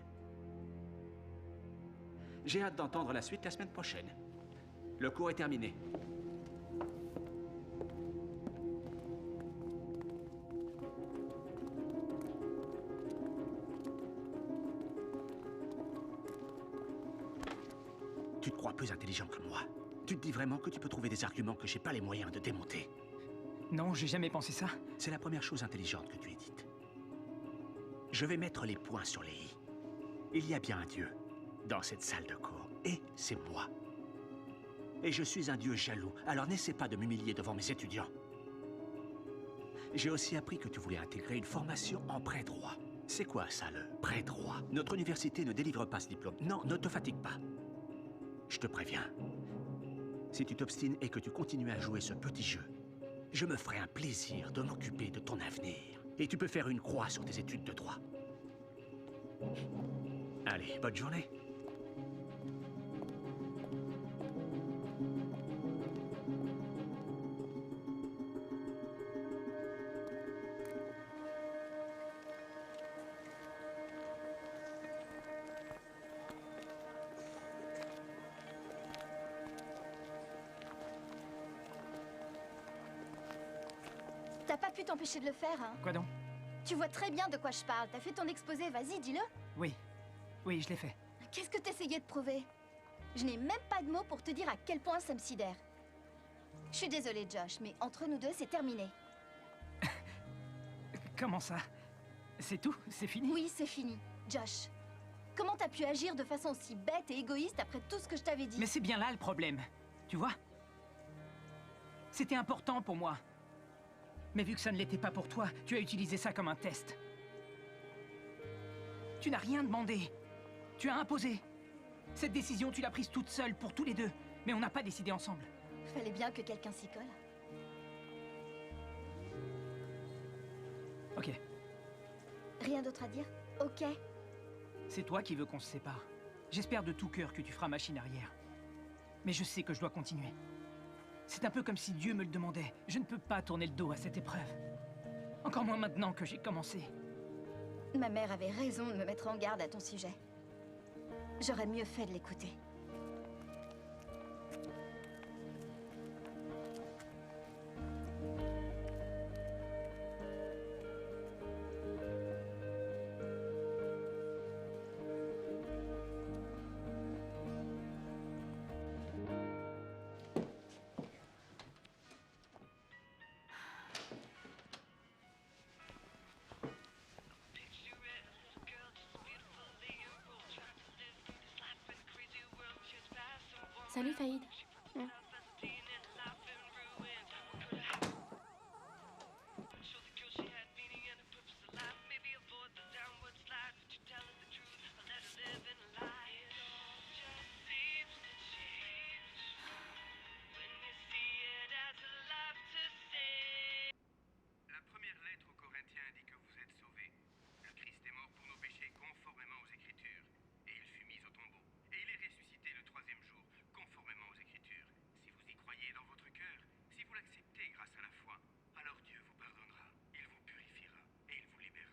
J'ai hâte d'entendre la suite la semaine prochaine. Le cours est terminé. Tu te crois plus intelligent que moi. Tu te dis vraiment que tu peux trouver des arguments que j'ai pas les moyens de démonter. Non, j'ai jamais pensé ça. C'est la première chose intelligente que tu aies dite. Je vais mettre les points sur les i. Il y a bien un Dieu dans cette salle de cours, et c'est moi. Et je suis un Dieu jaloux, alors n'essaie pas de m'humilier devant mes étudiants. J'ai aussi appris que tu voulais intégrer une formation en pré-droit. C'est quoi ça, le pré-droit? Notre université ne délivre pas ce diplôme. Non, ne te fatigue pas. Je te préviens. Si tu t'obstines et que tu continues à jouer ce petit jeu, Je me ferai un plaisir de m'occuper de ton avenir. Et tu peux faire une croix sur tes études de droit. Allez, bonne journée. T'as pas pu t'empêcher de le faire, hein? Quoi donc? Tu vois très bien de quoi je parle. T'as fait ton exposé, vas-y, dis-le. Oui. Oui, je l'ai fait. Qu'est-ce que t'essayais de prouver? Je n'ai même pas de mots pour te dire à quel point ça me sidère. Je suis désolée, Josh, mais entre nous deux, c'est terminé. Comment ça? C'est tout? C'est fini? Oui, c'est fini. Josh, comment t'as pu agir de façon aussi bête et égoïste après tout ce que je t'avais dit? Mais c'est bien là le problème. Tu vois? C'était important pour moi. Mais vu que ça ne l'était pas pour toi, tu as utilisé ça comme un test. Tu n'as rien demandé. Tu as imposé. Cette décision, tu l'as prise toute seule pour tous les deux. Mais on n'a pas décidé ensemble. Fallait bien que quelqu'un s'y colle. Ok. Rien d'autre à dire? Ok. C'est toi qui veux qu'on se sépare. J'espère de tout cœur que tu feras machine arrière. Mais je sais que je dois continuer. C'est un peu comme si Dieu me le demandait. Je ne peux pas tourner le dos à cette épreuve. Encore moins maintenant que j'ai commencé. Ma mère avait raison de me mettre en garde à ton sujet. J'aurais mieux fait de l'écouter. Salut Faïd. La première lettre aux Corinthiens dit que vous êtes sauvés. Le Christ est mort pour nos péchés conformément aux Écritures, et il fut mis au tombeau. Et il est ressuscité le troisième jour, conformément aux Écritures. Si vous y croyez dans votre cœur, si vous l'acceptez grâce à la foi, alors Dieu vous pardonnera, il vous purifiera et il vous libérera.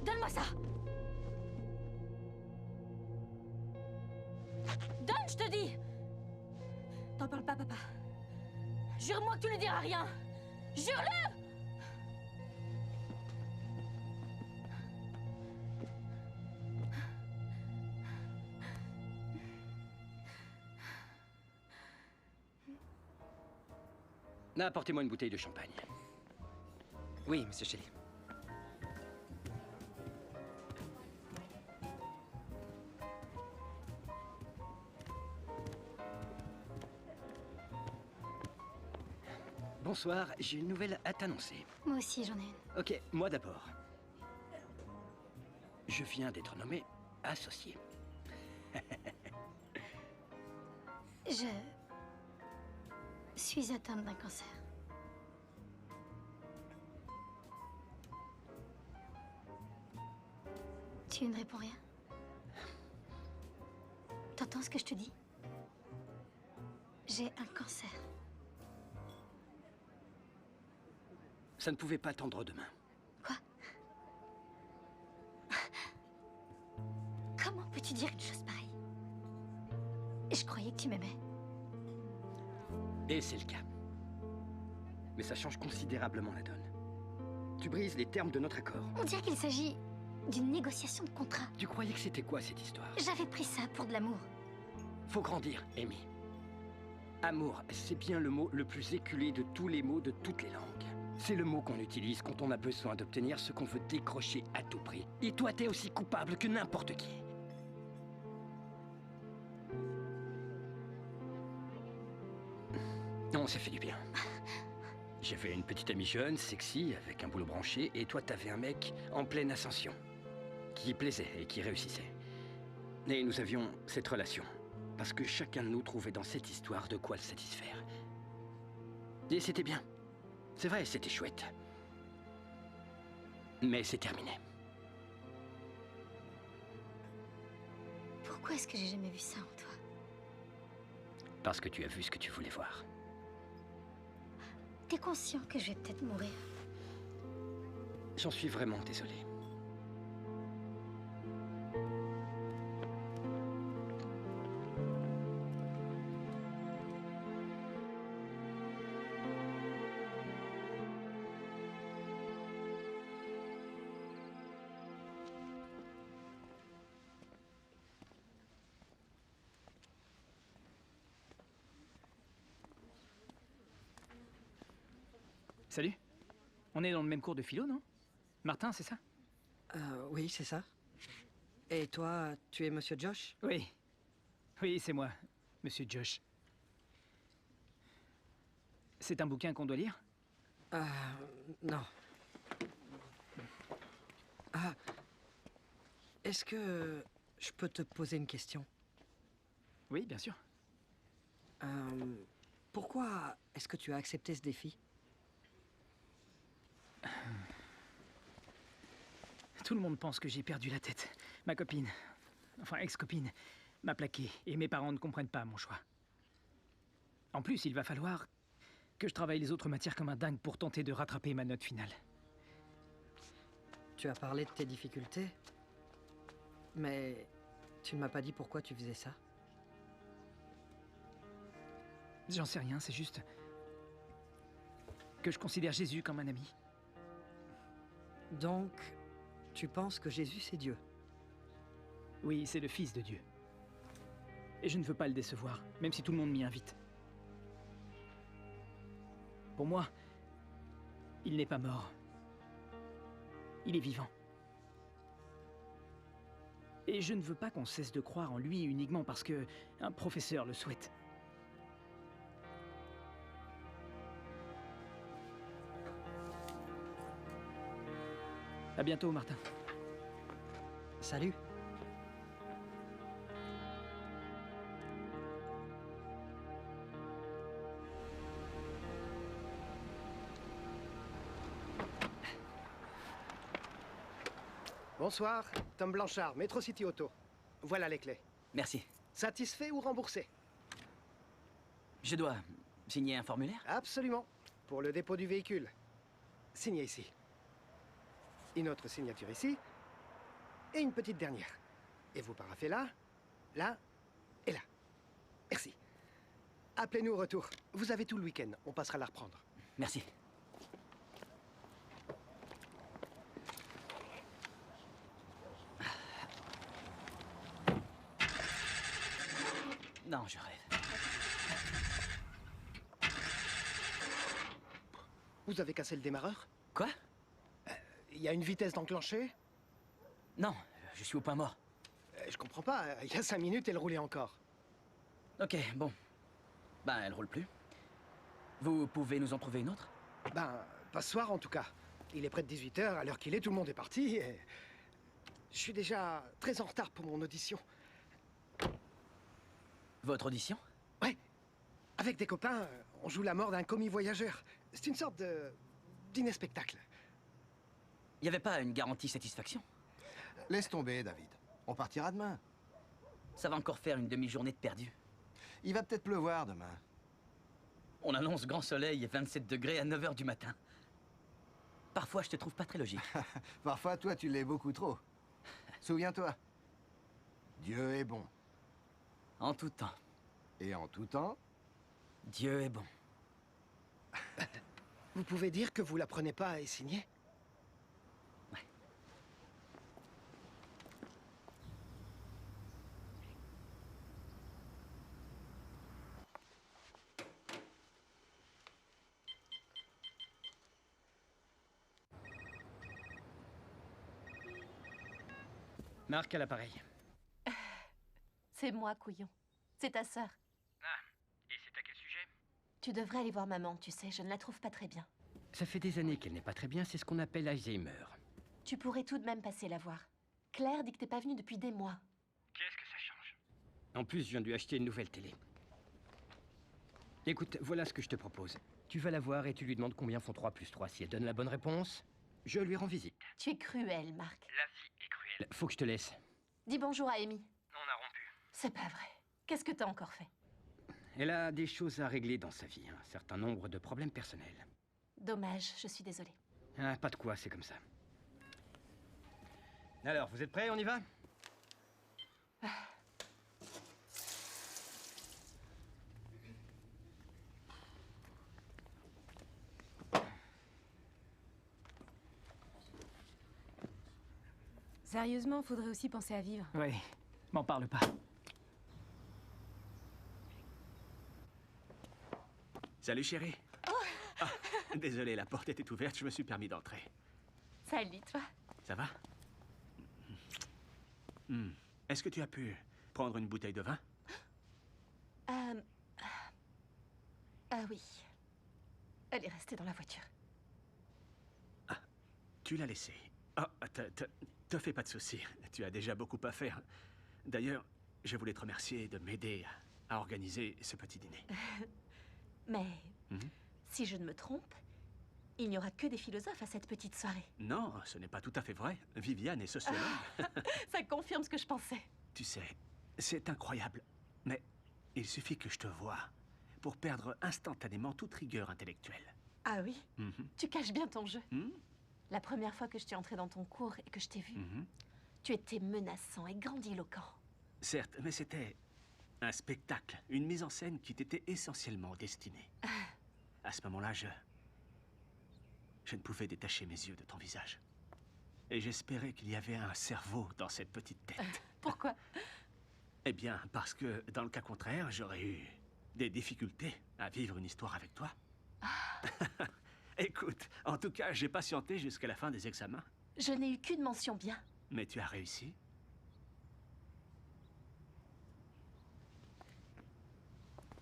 Donne-moi ça! Donne, je te dis! T'en parles pas, papa. Jure-moi que tu ne lui diras rien! Jure-le! Apportez-moi une bouteille de champagne. Oui, monsieur Shelley. Bonsoir, j'ai une nouvelle à t'annoncer. Moi aussi, j'en ai une. Ok, moi d'abord. Je viens d'être nommé associé. Je suis atteinte d'un cancer. Tu ne réponds rien? T'entends ce que je te dis? J'ai un cancer. Ça ne pouvait pas attendre demain. Quoi? Comment peux-tu dire une chose pareille? Je croyais que tu m'aimais. Et c'est le cas. Mais ça change considérablement la donne. Tu brises les termes de notre accord. On dirait qu'il s'agit d'une négociation de contrat. Tu croyais que c'était quoi cette histoire? J'avais pris ça pour de l'amour. faut grandir, Amy. Amour, c'est bien le mot le plus éculé de tous les mots de toutes les langues. C'est le mot qu'on utilise quand on a besoin d'obtenir ce qu'on veut décrocher à tout prix. Et toi, t'es aussi coupable que n'importe qui. Non, ça fait du bien. J'avais une petite amie jeune, sexy, avec un boulot branché, et toi, t'avais un mec en pleine ascension, qui plaisait et qui réussissait. Et nous avions cette relation, parce que chacun de nous trouvait dans cette histoire de quoi le satisfaire. Et c'était bien. C'est vrai, c'était chouette. Mais c'est terminé. Pourquoi est-ce que j'ai jamais vu ça en toi? Parce que tu as vu ce que tu voulais voir. T'es conscient que je vais peut-être mourir? J'en suis vraiment désolé. Salut. On est dans le même cours de philo, non? Martin, c'est ça? Oui, c'est ça. Et toi, tu es Monsieur Josh? Oui. Oui, c'est moi, Monsieur Josh. C'est un bouquin qu'on doit lire? Non. Ah. Est-ce que je peux te poser une question? Oui, bien sûr. Pourquoi est-ce que tu as accepté ce défi? Tout le monde pense que j'ai perdu la tête. Ma copine, enfin ex-copine, m'a plaqué et mes parents ne comprennent pas mon choix. En plus, il va falloir que je travaille les autres matières comme un dingue pour tenter de rattraper ma note finale. Tu as parlé de tes difficultés, mais tu ne m'as pas dit pourquoi tu faisais ça. J'en sais rien, c'est juste que je considère Jésus comme un ami. Donc, tu penses que Jésus, c'est Dieu? Oui, c'est le Fils de Dieu. Et je ne veux pas le décevoir, même si tout le monde m'y invite. Pour moi, il n'est pas mort. Il est vivant. Et je ne veux pas qu'on cesse de croire en lui uniquement parce que un professeur le souhaite. À bientôt, Martin. Salut. Bonsoir, Tom Blanchard, Metro City Auto. Voilà les clés. Merci. Satisfait ou remboursé? Je dois signer un formulaire? Absolument. Pour le dépôt du véhicule. Signez ici. Une autre signature ici. Et une petite dernière. Et vous paraphez là, là et là. Merci. Appelez-nous au retour. Vous avez tout le week-end. On passera la reprendre. Merci. Non, je rêve. Vous avez cassé le démarreur? Quoi? Il y a une vitesse d'enclencher? Non, je suis au point mort. Je comprends pas. Il y a 5 minutes, elle roulait encore. Ok, bon. Ben, elle roule plus. Vous pouvez nous en trouver une autre? Ben, pas ce soir en tout cas. Il est près de 18 h, à l'heure qu'il est, tout le monde est parti et... Je suis déjà très en retard pour mon audition. Votre audition? Ouais. Avec des copains, on joue la mort d'un commis voyageur. C'est une sorte de... dîner-spectacle. Il n'y avait pas une garantie satisfaction? Laisse tomber, David. On partira demain. Ça va encore faire une demi-journée de perdu. Il va peut-être pleuvoir demain. On annonce grand soleil et 27 degrés à 9 h du matin. Parfois, je te trouve pas très logique. Parfois, toi, tu l'es beaucoup trop. Souviens-toi, Dieu est bon. En tout temps. Et en tout temps, Dieu est bon. Vous pouvez dire que vous la prenez pas et signer? Marc à l'appareil. C'est moi, couillon. C'est ta sœur. Ah, et c'est à quel sujet? Tu devrais aller voir maman, tu sais, je ne la trouve pas très bien. Ça fait des années qu'elle n'est pas très bien, c'est ce qu'on appelle Alzheimer. Tu pourrais tout de même passer la voir. Claire dit que t'es pas venue depuis des mois. Qu'est-ce que ça change? En plus, je viens de lui acheter une nouvelle télé. Écoute, voilà ce que je te propose. Tu vas la voir et tu lui demandes combien font 3 plus 3. Si elle donne la bonne réponse, je lui rends visite. Tu es cruel, Marc. La vie est cruelle. Faut que je te laisse. Dis bonjour à Amy. On a rompu. C'est pas vrai. Qu'est-ce que t'as encore fait? Elle a des choses à régler dans sa vie, un certain nombre de problèmes personnels. Dommage, je suis désolée. Ah, pas de quoi, c'est comme ça. Alors, vous êtes prêts, on y va? Sérieusement, faudrait aussi penser à vivre. Oui, m'en parle pas. Salut, chérie. Ah, désolé, la porte était ouverte, je me suis permis d'entrer. Salut, toi. Ça va? Est-ce que tu as pu prendre une bouteille de vin? Ah oui. Elle est restée dans la voiture. Tu l'as laissée. Ah, te fais pas de soucis. Tu as déjà beaucoup à faire. D'ailleurs, je voulais te remercier de m'aider à organiser ce petit dîner. Mais, si je ne me trompe, il n'y aura que des philosophes à cette petite soirée. Non, ce n'est pas tout à fait vrai. Viviane est sociologue. Ça confirme ce que je pensais. Tu sais, c'est incroyable. Mais il suffit que je te voie pour perdre instantanément toute rigueur intellectuelle. Ah oui? Tu caches bien ton jeu. Hmm? La première fois que je suis entrée dans ton cours et que je t'ai vu, tu étais menaçant et grandiloquent. Certes, mais c'était un spectacle, une mise en scène qui t'était essentiellement destinée. À ce moment-là, je ne pouvais détacher mes yeux de ton visage. Et j'espérais qu'il y avait un cerveau dans cette petite tête. Pourquoi? Eh bien, parce que, dans le cas contraire, j'aurais eu des difficultés à vivre une histoire avec toi. Écoute, en tout cas, j'ai patienté jusqu'à la fin des examens. Je n'ai eu qu'une mention bien. Mais tu as réussi.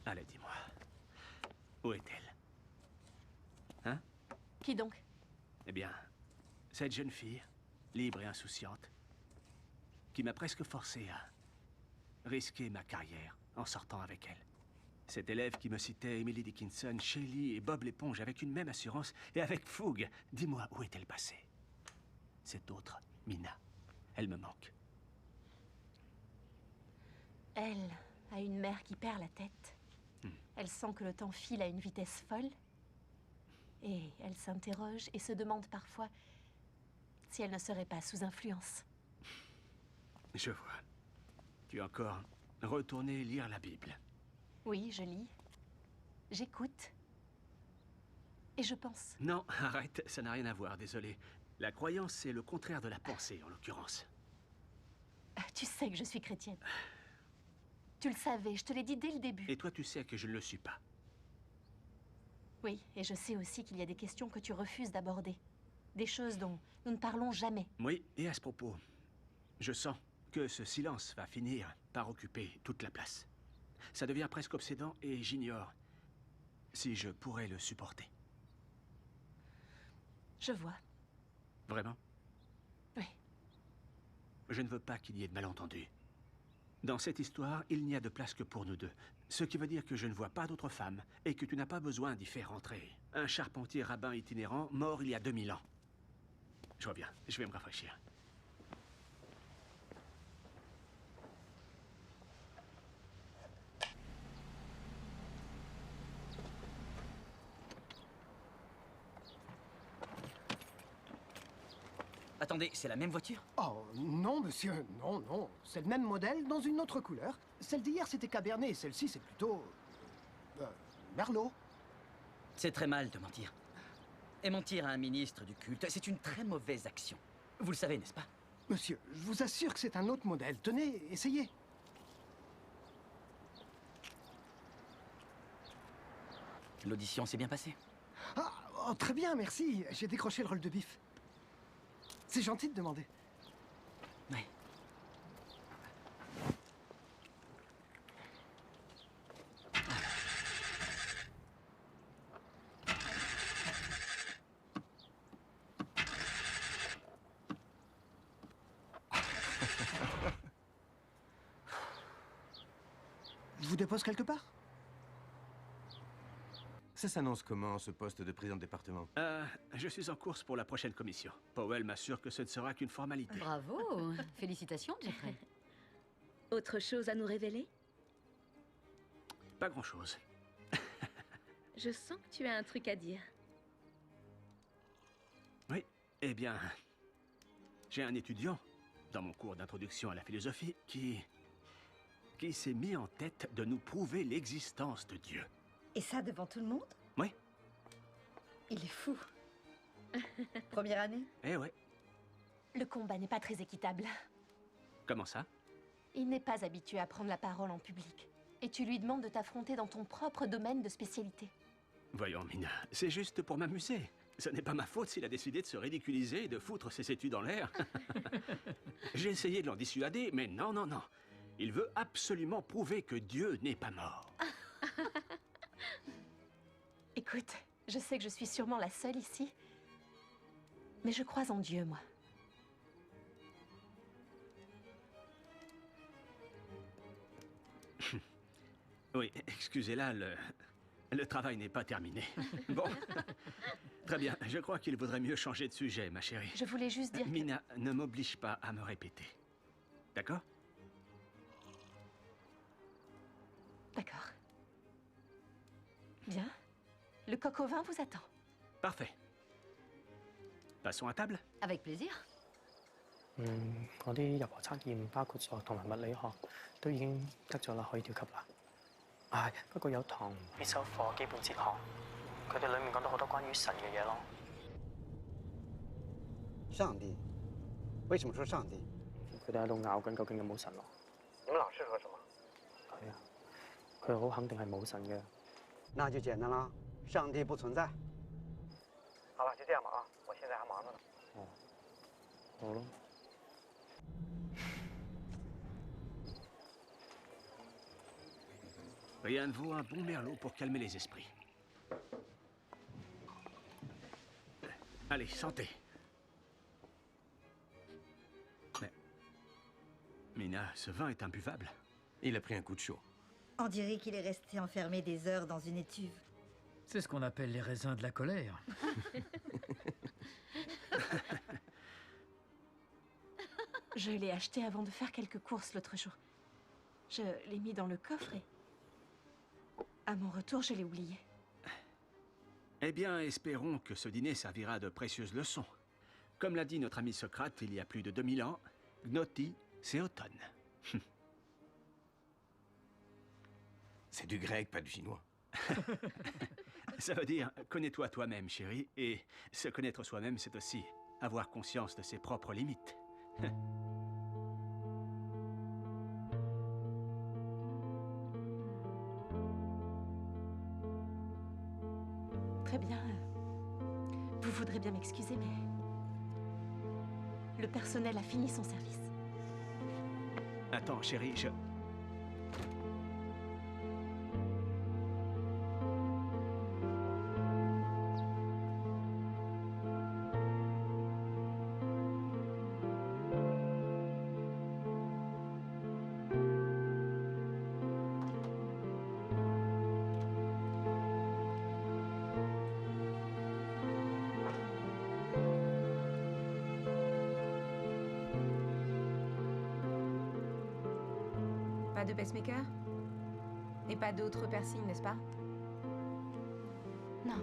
Allez, dis-moi. Où est-elle? Hein? Qui donc? Eh bien, cette jeune fille, libre et insouciante, qui m'a presque forcé à risquer ma carrière en sortant avec elle. Cet élève qui me citait Emily Dickinson, Shelley et Bob l'éponge avec une même assurance et avec fougue. Dis-moi, où est-elle passée? Cette autre, Mina, elle me manque. Elle a une mère qui perd la tête. Elle sent que le temps file à une vitesse folle. Et elle s'interroge et se demande parfois si elle ne serait pas sous influence. Je vois. Tu es encore retourné lire la Bible. Oui, je lis. J'écoute. Et je pense. Non, arrête, ça n'a rien à voir, désolé. La croyance, c'est le contraire de la pensée, en l'occurrence. Tu sais que je suis chrétienne. Tu le savais, je te l'ai dit dès le début. Et toi, tu sais que je ne le suis pas. Oui, et je sais aussi qu'il y a des questions que tu refuses d'aborder. Des choses dont nous ne parlons jamais. Oui, et à ce propos, je sens que ce silence va finir par occuper toute la place. Ça devient presque obsédant et j'ignore si je pourrais le supporter. Je vois. Vraiment? Oui. Je ne veux pas qu'il y ait de malentendus. Dans cette histoire, il n'y a de place que pour nous deux. Ce qui veut dire que je ne vois pas d'autres femmes et que tu n'as pas besoin d'y faire entrer un charpentier rabbin itinérant mort il y a 2000 ans. Je reviens, je vais me rafraîchir. Attendez, c'est la même voiture? Oh, non, monsieur, non, non. C'est le même modèle dans une autre couleur. Celle d'hier, c'était Cabernet, celle-ci, c'est plutôt... Merlot. C'est très mal de mentir. Et mentir à un ministre du culte, c'est une très mauvaise action. Vous le savez, n'est-ce pas? Monsieur, je vous assure que c'est un autre modèle. Tenez, essayez. L'audition s'est bien passée? Ah, oh, très bien, merci. J'ai décroché le rôle de Biff. C'est gentil de demander. Oui. Je vous dépose quelque part? Ça s'annonce comment, ce poste de président de département? Je suis en course pour la prochaine commission. Powell m'assure que ce ne sera qu'une formalité. Bravo. Félicitations, Jeffrey. Autre chose à nous révéler? Pas grand-chose. Je sens que tu as un truc à dire. Oui, eh bien... J'ai un étudiant, dans mon cours d'introduction à la philosophie, qui s'est mis en tête de nous prouver l'existence de Dieu. Et ça devant tout le monde? Oui. Il est fou. Première année? Eh ouais. Le combat n'est pas très équitable. Comment ça? Il n'est pas habitué à prendre la parole en public. Et tu lui demandes de t'affronter dans ton propre domaine de spécialité. Voyons, Mina, c'est juste pour m'amuser. Ce n'est pas ma faute s'il a décidé de se ridiculiser et de foutre ses études en l'air. J'ai essayé de l'en dissuader, mais non, non, non. Il veut absolument prouver que Dieu n'est pas mort. Écoute, je sais que je suis sûrement la seule ici, mais je crois en Dieu, moi. Oui, excusez-la, le travail n'est pas terminé. Bon, très bien. Je crois qu'il vaudrait mieux changer de sujet, ma chérie. Je voulais juste dire Mina, ne m'oblige pas à me répéter. D'accord? D'accord. Bien. Le coq au vin vous attend. Parfait. Passons à table? Avec plaisir. 我啲入學測驗包括數學同埋物理學都已經得咗啦，可以調級啦。不過有堂必修課基本哲學，佢哋裡面講到好多關於神嘅嘢咯。上帝？為什麼說上帝？佢哋喺度拗緊究竟有冇神咯。你們老師說什麼？係啊，佢好肯定係冇神嘅。那就簡單啦，上帝不存在。好了，就這樣吧啊，我現在還忙着呢。哦，好咯。 Rien ne vaut un bon merlot pour calmer les esprits. Allez, santé. Mais... Mina, ce vin est imbuvable. Il a pris un coup de chaud. On dirait qu'il est resté enfermé des heures dans une étuve. C'est ce qu'on appelle les raisins de la colère. Je l'ai acheté avant de faire quelques courses l'autre jour. Je l'ai mis dans le coffre et... à mon retour, je l'ai oublié. Eh bien, espérons que ce dîner servira de précieuses leçons. Comme l'a dit notre ami Socrate il y a plus de 2000 ans, Gnoti, c'est automne. C'est du grec, pas du chinois. Ça veut dire, connais-toi toi-même, chérie, et se connaître soi-même, c'est aussi avoir conscience de ses propres limites. Très bien. Vous voudrez bien m'excuser, mais... le personnel a fini son service. Attends, chérie, je... Pas de pacemaker? Et pas d'autres piercings, n'est-ce pas? Non.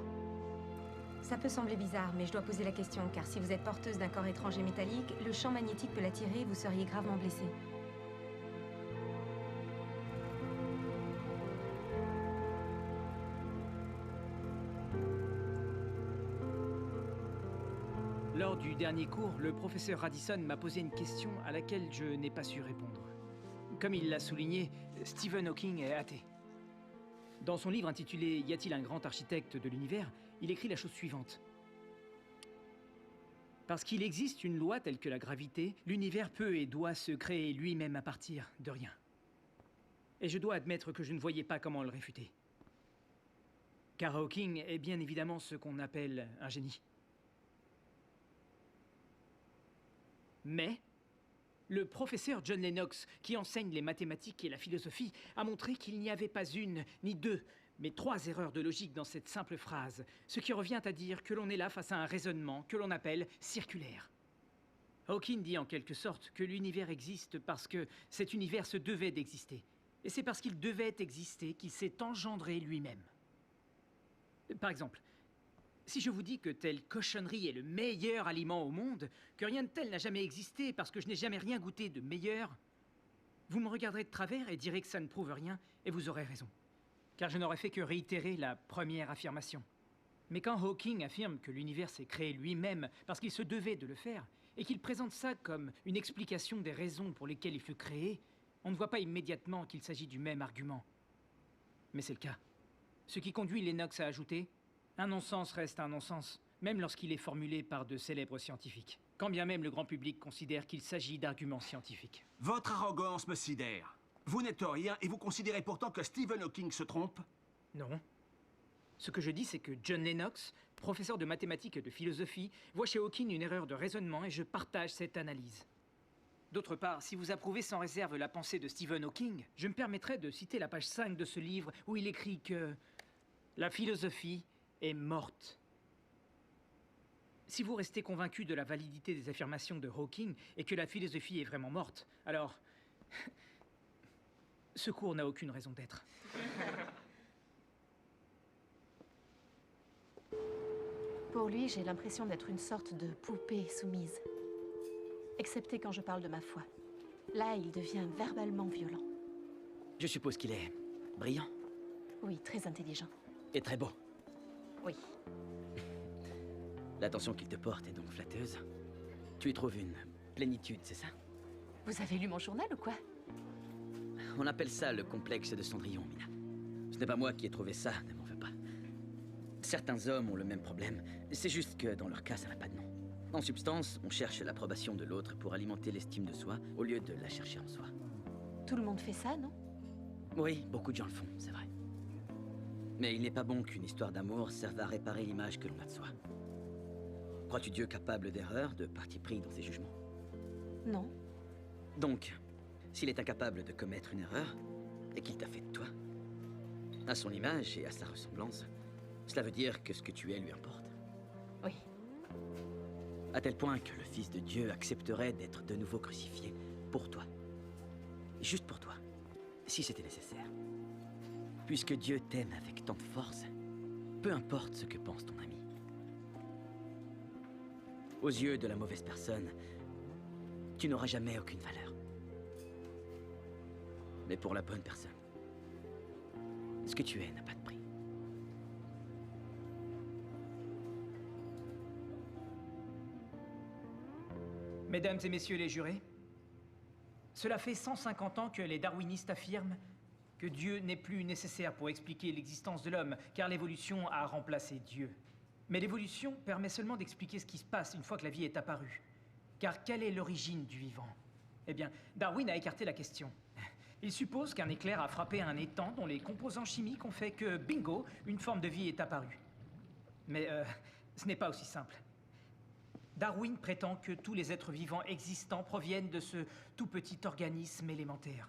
Ça peut sembler bizarre, mais je dois poser la question, car si vous êtes porteuse d'un corps étranger métallique, le champ magnétique peut l'attirer et vous seriez gravement blessée. Lors du dernier cours, le professeur Radisson m'a posé une question à laquelle je n'ai pas su répondre. Comme il l'a souligné, Stephen Hawking est athée. Dans son livre intitulé « Y a-t-il un grand architecte de l'univers ?», il écrit la chose suivante. Parce qu'il existe une loi telle que la gravité, l'univers peut et doit se créer lui-même à partir de rien. Et je dois admettre que je ne voyais pas comment le réfuter. Car Hawking est bien évidemment ce qu'on appelle un génie. Mais Le professeur John Lennox, qui enseigne les mathématiques et la philosophie, a montré qu'il n'y avait pas une, ni deux, mais 3 erreurs de logique dans cette simple phrase, ce qui revient à dire que l'on est là face à un raisonnement que l'on appelle circulaire. Hawking dit en quelque sorte que l'univers existe parce que cet univers se devait d'exister. Et c'est parce qu'il devait exister qu'il s'est engendré lui-même. Par exemple, si je vous dis que telle cochonnerie est le meilleur aliment au monde, que rien de tel n'a jamais existé parce que je n'ai jamais rien goûté de meilleur, vous me regarderez de travers et direz que ça ne prouve rien, et vous aurez raison. Car je n'aurais fait que réitérer la première affirmation. Mais quand Hawking affirme que l'univers s'est créé lui-même parce qu'il se devait de le faire, et qu'il présente ça comme une explication des raisons pour lesquelles il fut créé, on ne voit pas immédiatement qu'il s'agit du même argument. Mais c'est le cas. Ce qui conduit Lennox à ajouter « Un non-sens reste un non-sens, même lorsqu'il est formulé par de célèbres scientifiques, quand bien même le grand public considère qu'il s'agit d'arguments scientifiques. » Votre arrogance me sidère. Vous n'êtes rien et vous considérez pourtant que Stephen Hawking se trompe? Non. Ce que je dis, c'est que John Lennox, professeur de mathématiques et de philosophie, voit chez Hawking une erreur de raisonnement et je partage cette analyse. D'autre part, si vous approuvez sans réserve la pensée de Stephen Hawking, je me permettrai de citer la page 5 de ce livre où il écrit que la philosophie est morte. Si vous restez convaincu de la validité des affirmations de Hawking et que la philosophie est vraiment morte, alors ce cours n'a aucune raison d'être. Pour lui, j'ai l'impression d'être une sorte de poupée soumise. Excepté quand je parle de ma foi. Là, il devient verbalement violent. Je suppose qu'il est brillant. Oui, très intelligent. Et très beau. Oui. L'attention qu'il te porte est donc flatteuse. Tu y trouves une plénitude, c'est ça? Vous avez lu mon journal ou quoi? On appelle ça le complexe de Cendrillon, Mina. Ce n'est pas moi qui ai trouvé ça, ne m'en veux pas. Certains hommes ont le même problème. C'est juste que dans leur cas, ça n'a pas de nom. En substance, on cherche l'approbation de l'autre pour alimenter l'estime de soi, au lieu de la chercher en soi. Tout le monde fait ça, non? Oui, beaucoup de gens le font, c'est vrai. Mais il n'est pas bon qu'une histoire d'amour serve à réparer l'image que l'on a de soi. Crois-tu Dieu capable d'erreur, de parti pris dans ses jugements? Non. Donc, s'il est incapable de commettre une erreur, et qu'il t'a fait de toi, à son image et à sa ressemblance, cela veut dire que ce que tu es lui importe. Oui. À tel point que le Fils de Dieu accepterait d'être de nouveau crucifié pour toi. Juste pour toi, si c'était nécessaire. Puisque Dieu t'aime avec tant de force, peu importe ce que pense ton ami. Aux yeux de la mauvaise personne, tu n'auras jamais aucune valeur. Mais pour la bonne personne, ce que tu es n'a pas de prix. Mesdames et messieurs les jurés, cela fait 150 ans que les darwinistes affirment que Dieu n'est plus nécessaire pour expliquer l'existence de l'homme, car l'évolution a remplacé Dieu. Mais l'évolution permet seulement d'expliquer ce qui se passe une fois que la vie est apparue. Car quelle est l'origine du vivant? Eh bien, Darwin a écarté la question. Il suppose qu'un éclair a frappé un étang dont les composants chimiques ont fait que, bingo, une forme de vie est apparue. Mais ce n'est pas aussi simple. Darwin prétend que tous les êtres vivants existants proviennent de ce tout petit organisme élémentaire,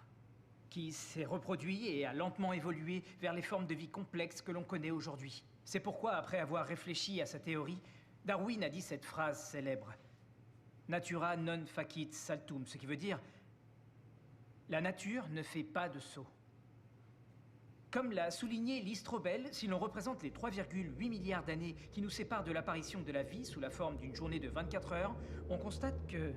qui s'est reproduit et a lentement évolué vers les formes de vie complexes que l'on connaît aujourd'hui. C'est pourquoi, après avoir réfléchi à sa théorie, Darwin a dit cette phrase célèbre « Natura non facit saltum », ce qui veut dire « La nature ne fait pas de saut ». Comme l'a souligné Lee Strobel, si l'on représente les 3,8 milliards d'années qui nous séparent de l'apparition de la vie sous la forme d'une journée de 24 heures, on constate que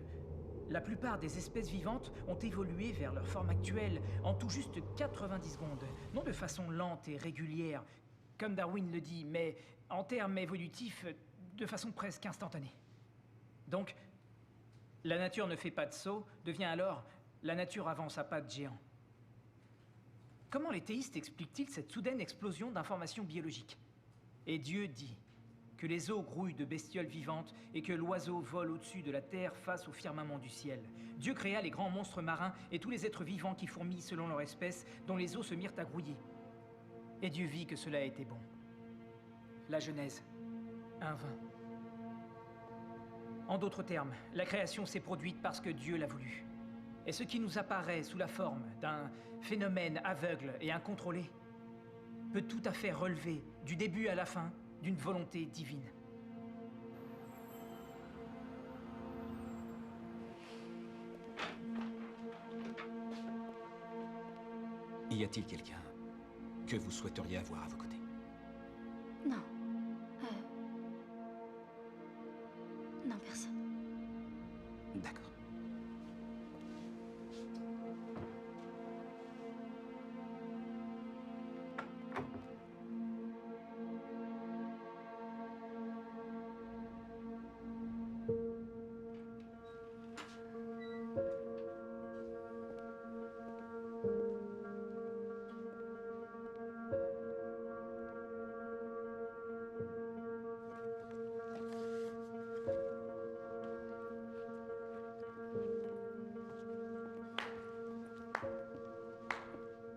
la plupart des espèces vivantes ont évolué vers leur forme actuelle en tout juste 90 secondes, non de façon lente et régulière, comme Darwin le dit, mais en termes évolutifs, de façon presque instantanée. Donc, la nature ne fait pas de saut devient alors la nature avance à pas de géant. Comment les théistes expliquent-ils cette soudaine explosion d'informations biologiques? Et Dieu dit que les eaux grouillent de bestioles vivantes et que l'oiseau vole au-dessus de la terre face au firmament du ciel. Dieu créa les grands monstres marins et tous les êtres vivants qui fourmillent selon leur espèce, dont les eaux se mirent à grouiller. Et Dieu vit que cela était bon. La Genèse 1:20. En d'autres termes, la création s'est produite parce que Dieu l'a voulu. Et ce qui nous apparaît sous la forme d'un phénomène aveugle et incontrôlé peut tout à fait relever, du début à la fin, d'une volonté divine. Y a-t-il quelqu'un que vous souhaiteriez avoir à vos côtés? Non. Non, personne. D'accord.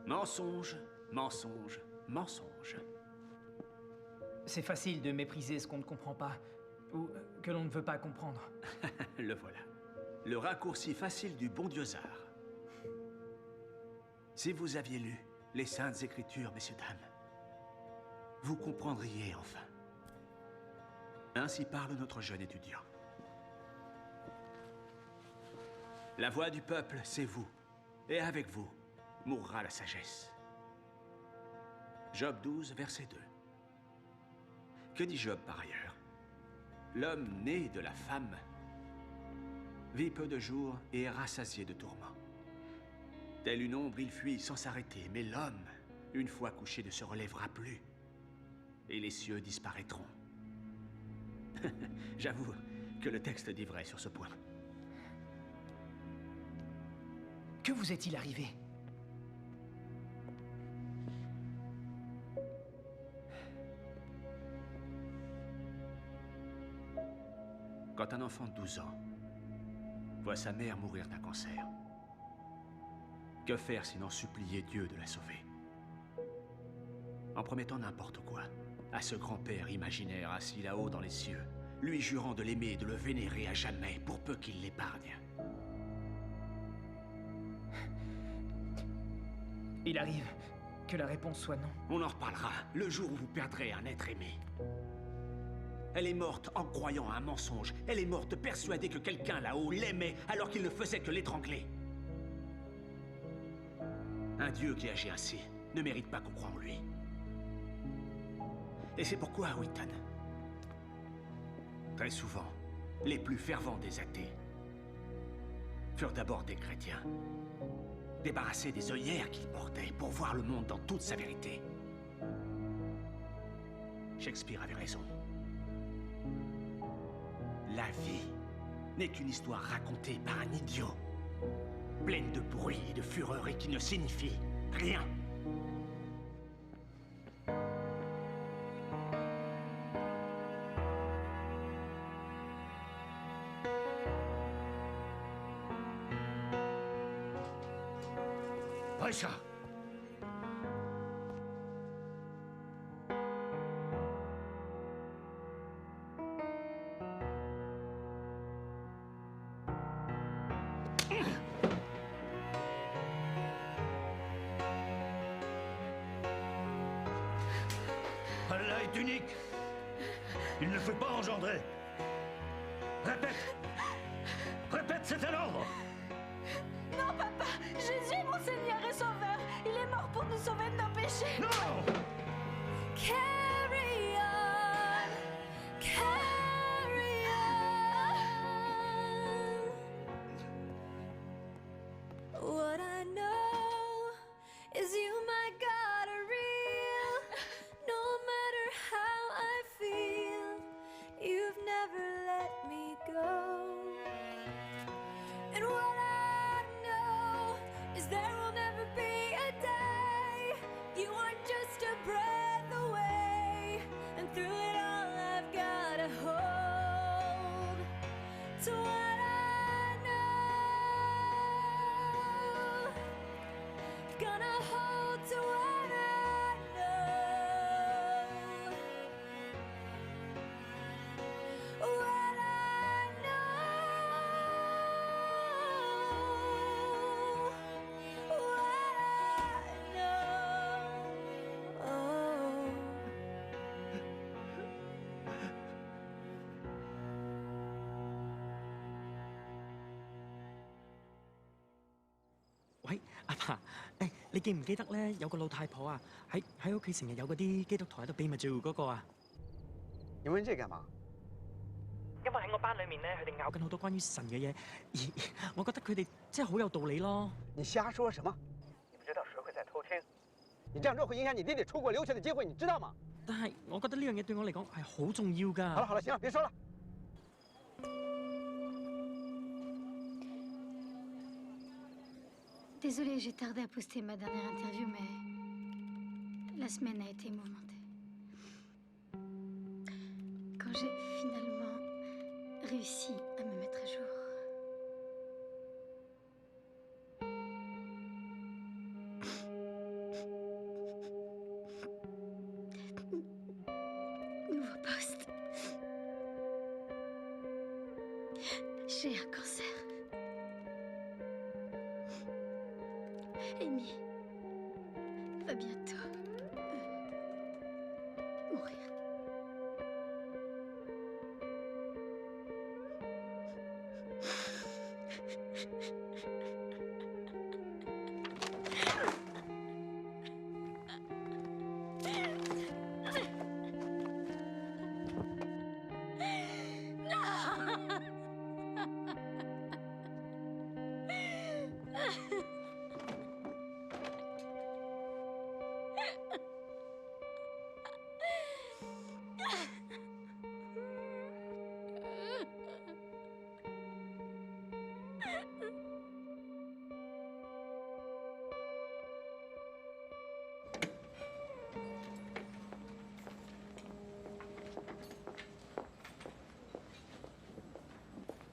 Mensonge, mensonge, mensonge. C'est facile de mépriser ce qu'on ne comprend pas, ou que l'on ne veut pas comprendre. Le voilà. Le raccourci facile du bon Dieu-zard. Si vous aviez lu les Saintes Écritures, messieurs, dames, vous comprendriez enfin. Ainsi parle notre jeune étudiant. La voix du peuple, c'est vous, et avec vous mourra la sagesse. Job 12, verset 2. Que dit Job par ailleurs? L'homme né de la femme vit peu de jours et est rassasié de tourments. Tel une ombre, il fuit sans s'arrêter, mais l'homme, une fois couché, ne se relèvera plus, et les cieux disparaîtront. J'avoue que le texte dit vrai sur ce point. Que vous est-il arrivé? Quand un enfant de 12 ans voit sa mère mourir d'un cancer, que faire sinon supplier Dieu de la sauver? En promettant n'importe quoi à ce grand-père imaginaire assis là-haut dans les cieux, lui jurant de l'aimer et de le vénérer à jamais, pour peu qu'il l'épargne. Il arrive que la réponse soit non. On en reparlera le jour où vous perdrez un être aimé. Elle est morte en croyant à un mensonge. Elle est morte persuadée que quelqu'un là-haut l'aimait alors qu'il ne faisait que l'étrangler. Un Dieu qui agit ainsi ne mérite pas qu'on croie en lui. Et c'est pourquoi, Wheaton, très souvent, les plus fervents des athées furent d'abord des chrétiens, débarrassés des œillères qu'ils portaient pour voir le monde dans toute sa vérité. Shakespeare avait raison. La vie n'est qu'une histoire racontée par un idiot, pleine de bruit et de fureur et qui ne signifie rien. Richard! Allah est unique. Il ne peut pas engendrer. Répète. Répète, c'est un ordre. Non, papa! Jésus est mon Seigneur et Sauveur! Il est mort pour nous sauver de nos péchés! Non! Carry on! Carry on! What I know is you, my God, are real. No matter how I feel, you've never let me go. And what I know is there will never be a day you are just a breath away, and through it all I've got to hold to what I know. Gonna hold to what I know. What I know. 喂，阿爸，誒，你記唔記得咧？有個老太婆啊，喺屋企成日有嗰啲基督徒喺度秘密聚會嗰個啊？你問這幹嘛？因為喺我班裡面咧，佢哋拗緊好多關於神嘅嘢，而我覺得佢哋真係好有道理咯。你瞎說什麼？你不知道誰會在偷聽？你這樣做會影響你弟弟出國留學的機會，你知道嗎？但係我覺得呢樣嘢對我嚟講係好重要㗎。好了好了，行了，別說了。Désolée, j'ai tardé à poster ma dernière interview, mais la semaine a été mouvementée. Quand j'ai finalement réussi à me mettre à jour, nouveau poste. J'ai un cancer. Amy va bientôt mourir.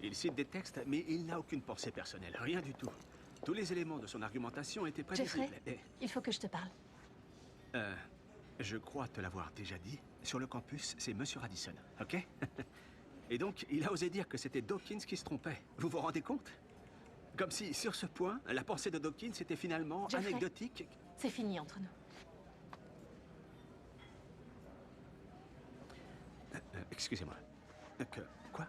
Il cite des textes, mais il n'a aucune pensée personnelle, rien du tout. Tous les éléments de son argumentation étaient prévisibles. Jeffrey, il faut que je te parle. Je crois te l'avoir déjà dit. Sur le campus, c'est Monsieur Radisson, ok? Et donc, il a osé dire que c'était Dawkins qui se trompait. Vous vous rendez compte? Comme si, sur ce point, la pensée de Dawkins était finalement Jeffrey, anecdotique. C'est fini entre nous. Excusez-moi. Quoi?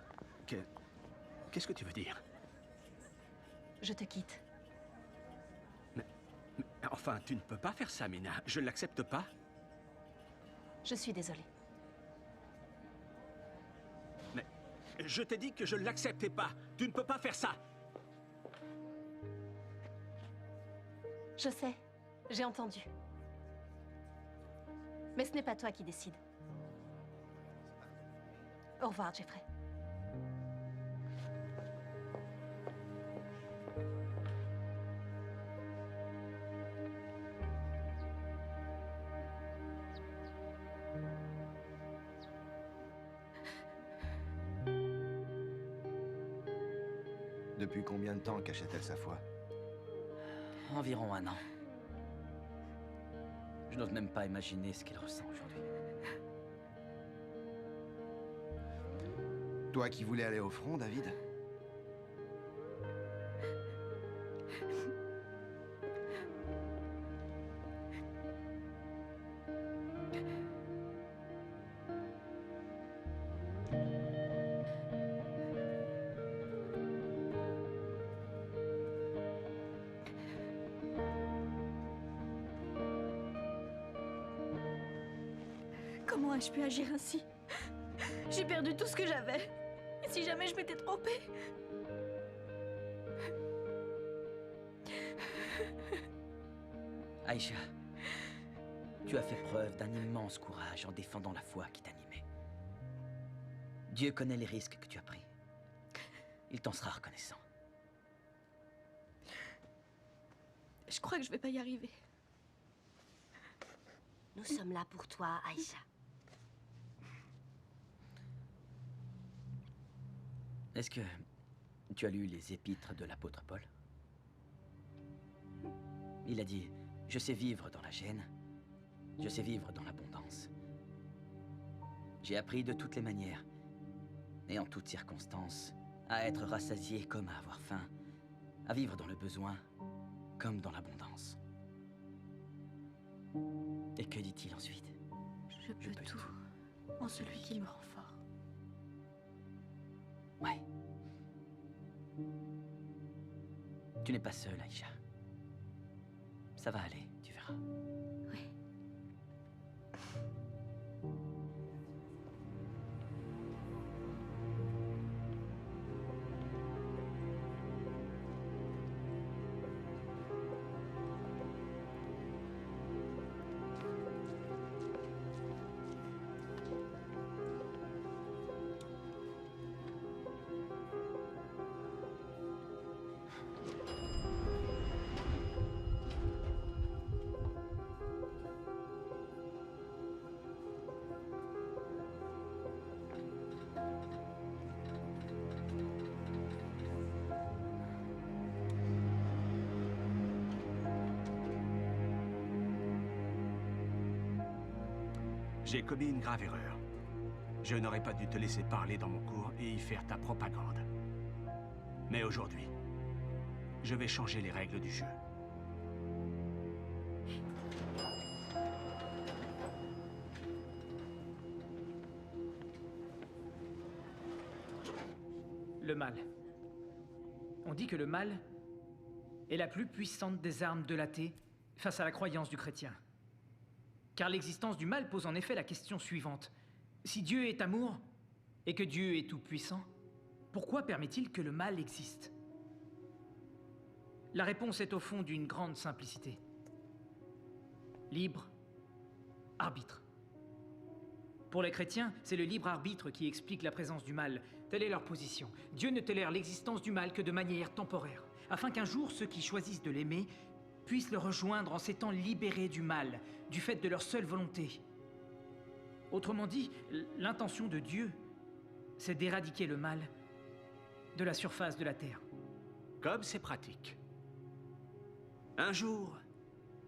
Qu'est-ce que tu veux dire? Je te quitte. Mais enfin, tu ne peux pas faire ça, Mina. Je ne l'accepte pas. Je suis désolée. Mais je t'ai dit que je ne l'acceptais pas. Tu ne peux pas faire ça. Je sais. J'ai entendu. Mais ce n'est pas toi qui décide. Au revoir, Jeffrey. Depuis combien de temps cachait-elle sa foi? Environ 1 an. Je n'ose même pas imaginer ce qu'elle ressent aujourd'hui. Toi qui voulais aller au front, David? Comment ai-je pu agir ainsi? J'ai perdu tout ce que j'avais. Et si jamais je m'étais trompée? Aïcha, tu as fait preuve d'un immense courage en défendant la foi qui t'animait. Dieu connaît les risques que tu as pris. Il t'en sera reconnaissant. Je crois que je vais pas y arriver. Nous sommes là pour toi, Aïcha. Est-ce que tu as lu les épîtres de l'apôtre Paul? Il a dit, je sais vivre dans la gêne, je sais vivre dans l'abondance. J'ai appris de toutes les manières, et en toutes circonstances, à être rassasié comme à avoir faim, à vivre dans le besoin comme dans l'abondance. Et que dit-il ensuite? Je peux tout en celui qui me rend fort. Ouais. Tu n'es pas seule, Aïcha. Ça va aller, tu verras. J'ai commis une grave erreur. Je n'aurais pas dû te laisser parler dans mon cours et y faire ta propagande. Mais aujourd'hui, je vais changer les règles du jeu. Le mal. On dit que le mal est la plus puissante des armes de l'athée face à la croyance du chrétien. Car l'existence du mal pose en effet la question suivante. Si Dieu est amour et que Dieu est tout-puissant, pourquoi permet-il que le mal existe? La réponse est au fond d'une grande simplicité. Libre arbitre. Pour les chrétiens, c'est le libre arbitre qui explique la présence du mal. Telle est leur position. Dieu ne tolère l'existence du mal que de manière temporaire, afin qu'un jour ceux qui choisissent de l'aimer puissent le rejoindre en s'étant libérés du mal, du fait de leur seule volonté. Autrement dit, l'intention de Dieu, c'est d'éradiquer le mal de la surface de la terre. Comme c'est pratique. Un jour,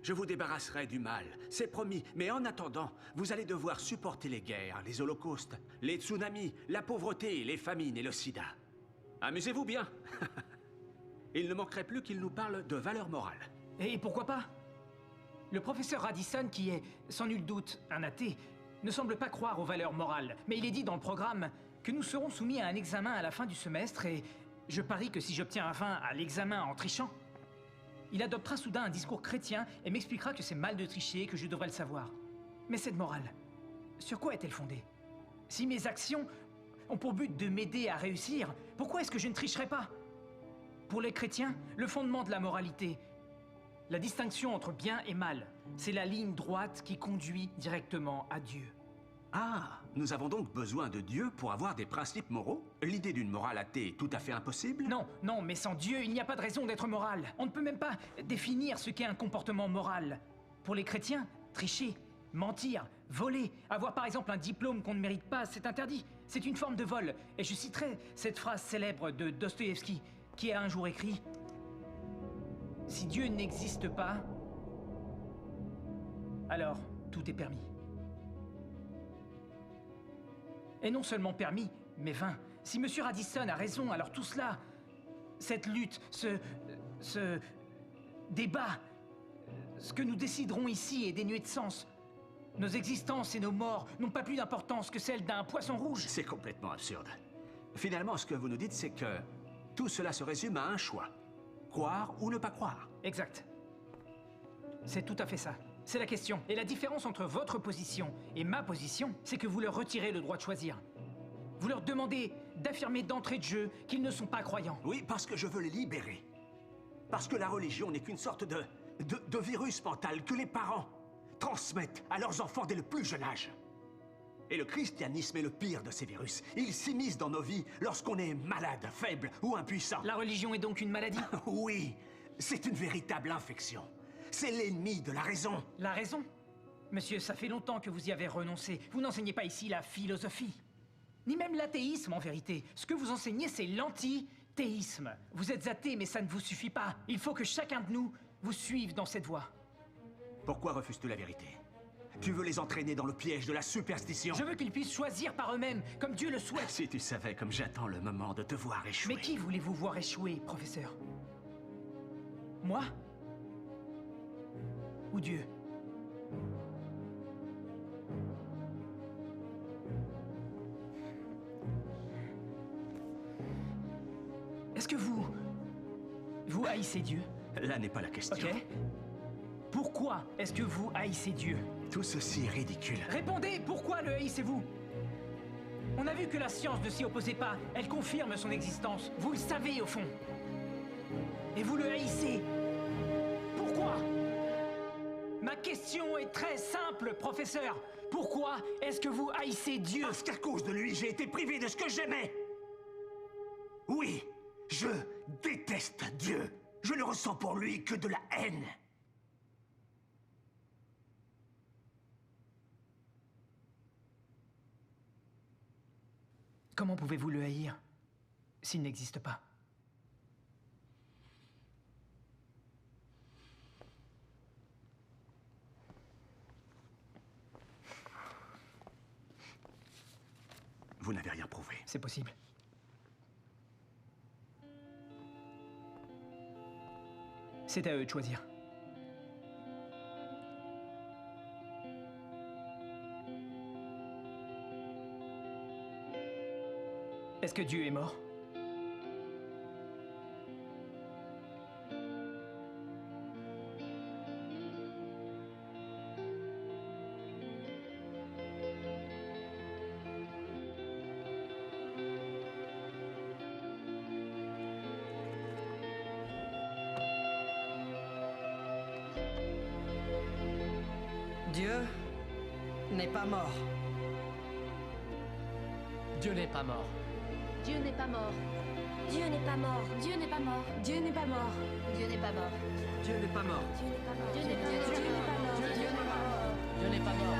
je vous débarrasserai du mal, c'est promis. Mais en attendant, vous allez devoir supporter les guerres, les holocaustes, les tsunamis, la pauvreté, les famines et le sida. Amusez-vous bien. Il ne manquerait plus qu'il nous parle de valeurs morales. Et pourquoi pas? Le professeur Radisson, qui est, sans nul doute, un athée, ne semble pas croire aux valeurs morales. Mais il est dit dans le programme que nous serons soumis à un examen à la fin du semestre et je parie que si j'obtiens un 20 à l'examen en trichant, il adoptera soudain un discours chrétien et m'expliquera que c'est mal de tricher et que je devrais le savoir. Mais cette morale, sur quoi est-elle fondée? Si mes actions ont pour but de m'aider à réussir, pourquoi est-ce que je ne tricherai pas? Pour les chrétiens, le fondement de la moralité, la distinction entre bien et mal, c'est la ligne droite qui conduit directement à Dieu. Ah, nous avons donc besoin de Dieu pour avoir des principes moraux? L'idée d'une morale athée est tout à fait impossible? Non, non, mais sans Dieu, il n'y a pas de raison d'être moral. On ne peut même pas définir ce qu'est un comportement moral. Pour les chrétiens, tricher, mentir, voler, avoir par exemple un diplôme qu'on ne mérite pas, c'est interdit. C'est une forme de vol. Et je citerai cette phrase célèbre de Dostoïevski, qui a un jour écrit « Si Dieu n'existe pas, alors tout est permis. » Et non seulement permis, mais vain. Si M. Radisson a raison, alors tout cela, cette lutte, ce débat, ce que nous déciderons ici est dénué de sens. Nos existences et nos morts n'ont pas plus d'importance que celle d'un poisson rouge. C'est complètement absurde. Finalement, ce que vous nous dites, c'est que tout cela se résume à un choix. Croire ou ne pas croire. Exact. C'est tout à fait ça. C'est la question. Et la différence entre votre position et ma position, c'est que vous leur retirez le droit de choisir. Vous leur demandez d'affirmer d'entrée de jeu qu'ils ne sont pas croyants. Oui, parce que je veux les libérer. Parce que la religion n'est qu'une sorte de virus mental que les parents transmettent à leurs enfants dès le plus jeune âge. Et le christianisme est le pire de ces virus. Il s'immisce dans nos vies lorsqu'on est malade, faible ou impuissant. La religion est donc une maladie? Oui, c'est une véritable infection. C'est l'ennemi de la raison. La raison? Monsieur, ça fait longtemps que vous y avez renoncé. Vous n'enseignez pas ici la philosophie. Ni même l'athéisme, en vérité. Ce que vous enseignez, c'est l'anti-théisme. Vous êtes athée, mais ça ne vous suffit pas. Il faut que chacun de nous vous suive dans cette voie. Pourquoi refuses-tu la vérité? Tu veux les entraîner dans le piège de la superstition? Je veux qu'ils puissent choisir par eux-mêmes, comme Dieu le souhaite. Si tu savais comme j'attends le moment de te voir échouer. Mais qui voulez-vous voir échouer, professeur? Moi? Ou Dieu? Est-ce que vous haïssez Dieu? Là n'est pas la question. Ok. Pourquoi est-ce que vous haïssez Dieu? Tout ceci est ridicule. Répondez, pourquoi le haïssez-vous? On a vu que la science ne s'y opposait pas. Elle confirme son existence. Vous le savez, au fond. Et vous le haïssez. Pourquoi? Ma question est très simple, professeur. Pourquoi est-ce que vous haïssez Dieu? Parce qu'à cause de lui, j'ai été privé de ce que j'aimais. Oui, je déteste Dieu. Je ne ressens pour lui que de la haine. Comment pouvez-vous le haïr s'il n'existe pas? Vous n'avez rien prouvé. C'est possible. C'est à eux de choisir. Est-ce que Dieu est mort? Dieu n'est pas mort. Dieu n'est pas mort. Dieu n'est pas mort. Dieu n'est pas mort. Dieu n'est pas mort. Dieu n'est pas mort. Dieu n'est pas mort. Dieu n'est pas mort. Dieu n'est pas mort. Dieu n'est pas mort. Dieu n'est pas mort. Dieu n'est pas mort. Dieu n'est pas mort.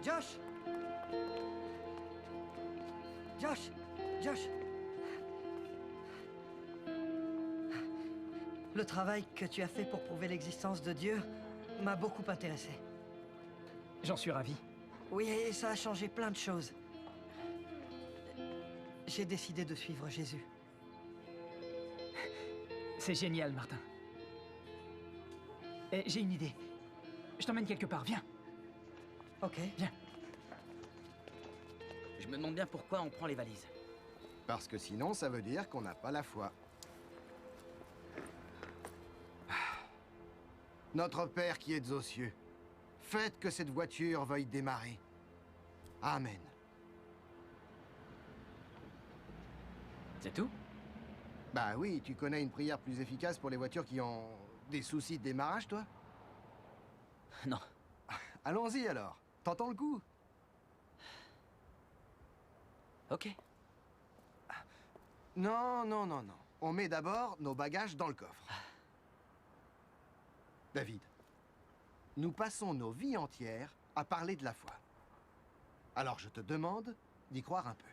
Josh! Josh! Josh! Le travail que tu as fait pour prouver l'existence de Dieu m'a beaucoup intéressé. J'en suis ravi. Oui, et ça a changé plein de choses. J'ai décidé de suivre Jésus. C'est génial, Martin. Et j'ai une idée. Je t'emmène quelque part, viens. Ok. Viens. Je me demande bien pourquoi on prend les valises. Parce que sinon, ça veut dire qu'on n'a pas la foi. Notre Père qui êtes aux cieux, faites que cette voiture veuille démarrer. Amen. C'est tout? Bah oui, tu connais une prière plus efficace pour les voitures qui ont des soucis de démarrage, toi? Non. Allons-y alors. T'entends le coup? Ok. Non, non, non, non. On met d'abord nos bagages dans le coffre. David, nous passons nos vies entières à parler de la foi. Alors je te demande d'y croire un peu.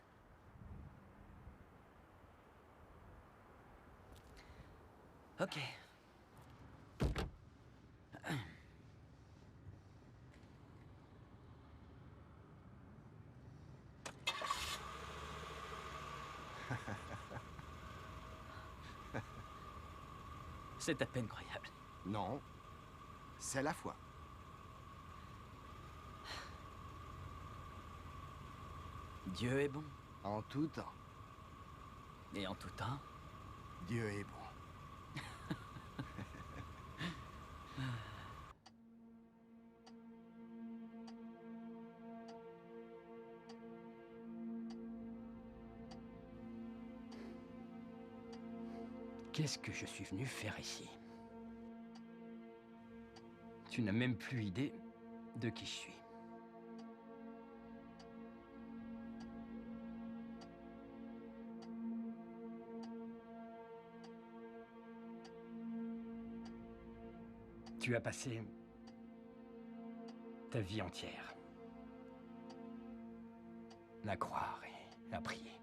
Ok. C'est à peine croyable. Non, c'est la foi. Dieu est bon. En tout temps. Et en tout temps, Dieu est bon. Qu'est-ce que je suis venu faire ici? Tu n'as même plus idée de qui je suis. Tu as passé ta vie entière à croire et à prier.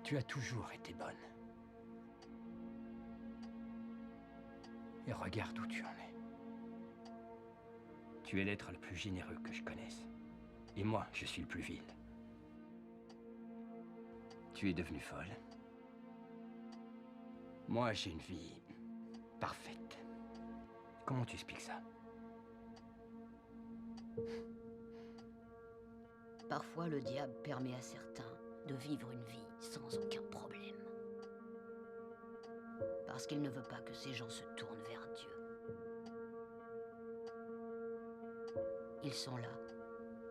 Tu as toujours été bonne. Et regarde où tu en es. Tu es l'être le plus généreux que je connaisse. Et moi, je suis le plus vil. Tu es devenue folle. Moi, j'ai une vie parfaite. Comment tu expliques ça? Parfois, le diable permet à certains de vivre une vie sans aucun problème. Parce qu'il ne veut pas que ces gens se tournent vers Dieu. Ils sont là,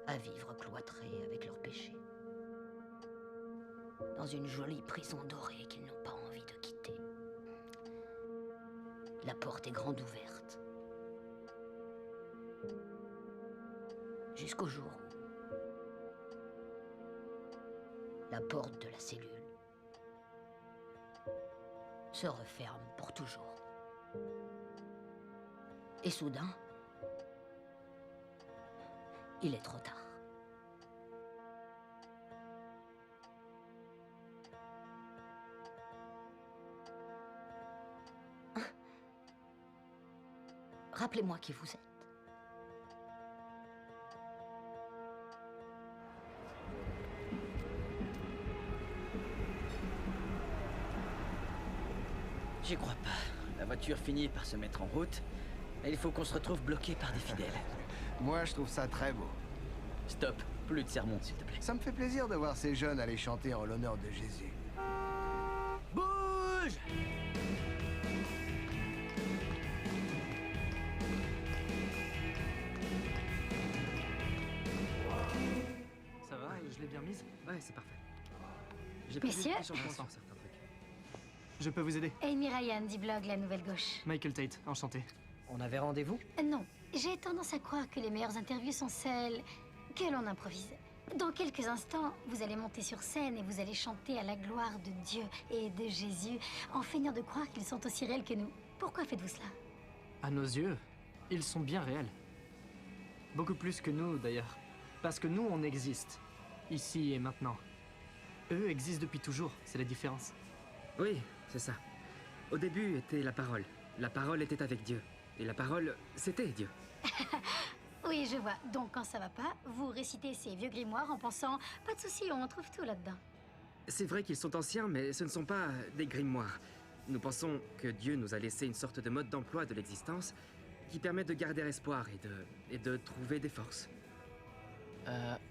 à vivre cloîtrés avec leurs péchés. Dans une jolie prison dorée qu'ils n'ont pas envie de quitter. La porte est grande ouverte. Jusqu'au jour où la porte de la cellule se referme pour toujours. Et soudain, il est trop tard. Rappelez-moi qui vous êtes. J'y crois pas. La voiture finit par se mettre en route, et il faut qu'on se retrouve bloqué par des fidèles. Moi, je trouve ça très beau. Stop, plus de sermons, s'il te plaît. Ça me fait plaisir de voir ces jeunes aller chanter en l'honneur de Jésus. Bouge! Ça va, je l'ai bien mise? Ouais, c'est parfait. J'ai Messieurs? sur certains trucs. Je peux vous aider? Amy Ryan, d'e-blog La Nouvelle Gauche. Michael Tate, enchanté. On avait rendez-vous? Non, j'ai tendance à croire que les meilleures interviews sont celles que l'on improvise. Dans quelques instants, vous allez monter sur scène et vous allez chanter à la gloire de Dieu et de Jésus, en feignant de croire qu'ils sont aussi réels que nous. Pourquoi faites-vous cela? À nos yeux, ils sont bien réels. Beaucoup plus que nous, d'ailleurs. Parce que nous, on existe. Ici et maintenant. Eux existent depuis toujours, c'est la différence. Oui, c'est ça. Au début était la parole. La parole était avec Dieu. Et la parole, c'était Dieu. Oui, je vois. Donc, quand ça va pas, vous récitez ces vieux grimoires en pensant « Pas de souci, on trouve tout là-dedans. » C'est vrai qu'ils sont anciens, mais ce ne sont pas des grimoires. Nous pensons que Dieu nous a laissé une sorte de mode d'emploi de l'existence qui permet de garder espoir et de trouver des forces.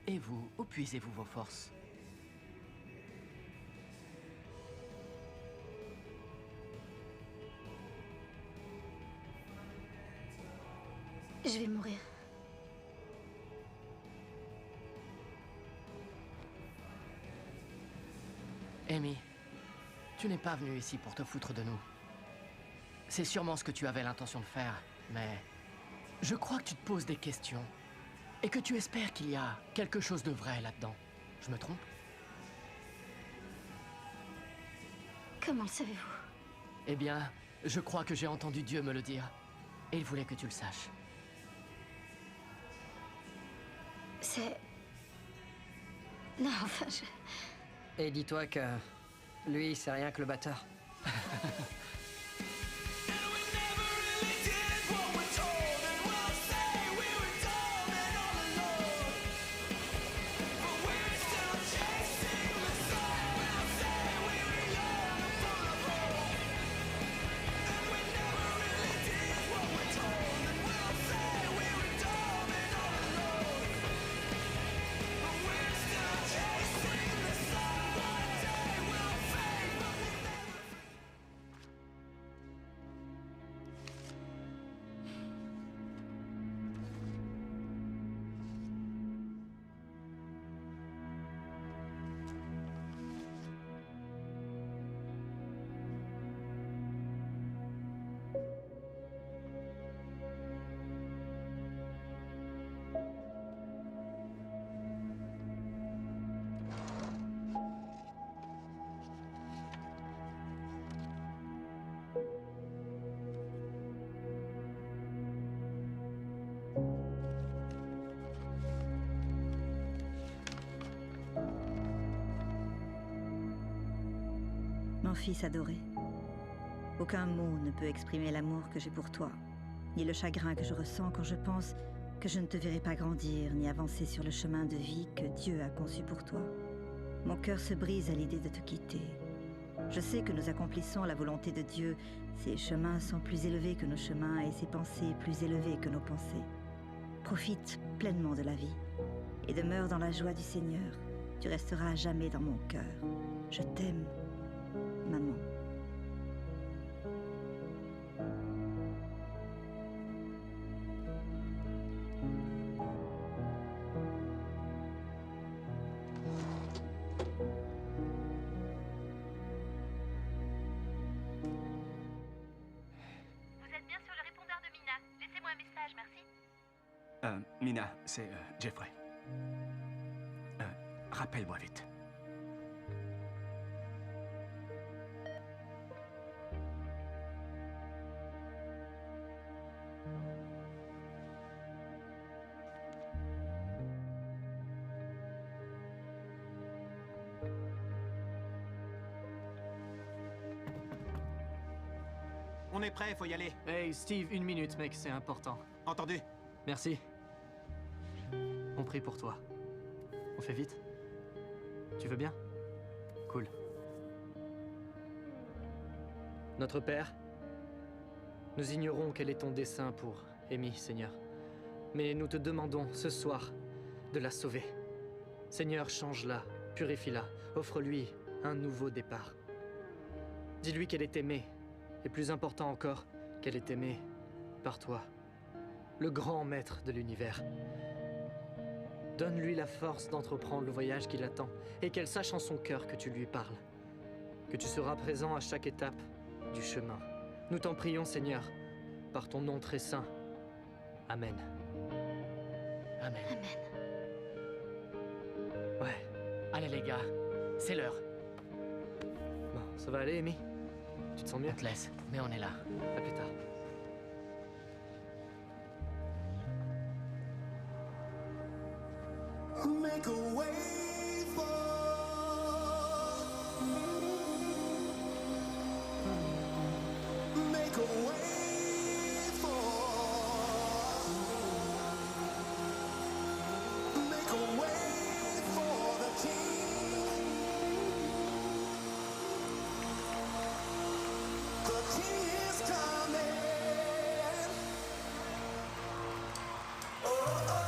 Et vous, où puisez-vous vos forces? Je vais mourir. Amy, tu n'es pas venue ici pour te foutre de nous. C'est sûrement ce que tu avais l'intention de faire, mais je crois que tu te poses des questions et que tu espères qu'il y a quelque chose de vrai là-dedans. Je me trompe? Comment le savez-vous? Eh bien, je crois que j'ai entendu Dieu me le dire, et il voulait que tu le saches. C'est... Non, enfin, je... Et dis-toi que lui, c'est rien que le batteur. Mon fils adoré, Aucun mot ne peut exprimer l'amour que j'ai pour toi, ni le chagrin que je ressens quand je pense que je ne te verrai pas grandir, ni avancer sur le chemin de vie que Dieu a conçu pour toi. Mon cœur se brise à l'idée de te quitter. Je sais que nous accomplissons la volonté de Dieu. Ses chemins sont plus élevés que nos chemins et ses pensées plus élevées que nos pensées. Profite pleinement de la vie et demeure dans la joie du Seigneur. Tu resteras à jamais dans mon cœur. Je t'aime, maman. Mina, c'est Jeffrey. Rappelle-moi vite. On est prêt, faut y aller. Hey, Steve, 1 minute, mec, c'est important. Entendu. Merci. On prie pour toi. On fait vite? Tu veux bien? Cool. Notre Père, nous ignorons quel est ton dessein pour Amy, Seigneur. Mais nous te demandons ce soir de la sauver. Seigneur, change-la, purifie-la, offre-lui un nouveau départ. Dis-lui qu'elle est aimée, et plus important encore, qu'elle est aimée par toi, le grand maître de l'univers. Donne-lui la force d'entreprendre le voyage qui l'attend, et qu'elle sache en son cœur que tu lui parles, que tu seras présent à chaque étape du chemin. Nous t'en prions, Seigneur, par ton nom très saint. Amen. Amen. Ouais. Allez les gars, c'est l'heure. Bon, ça va aller, Amy? Tu te sens mieux? On te laisse, mais on est là. À plus tard. Make a way for. Make a way for. Make a way for the King. The King is coming. Oh, oh.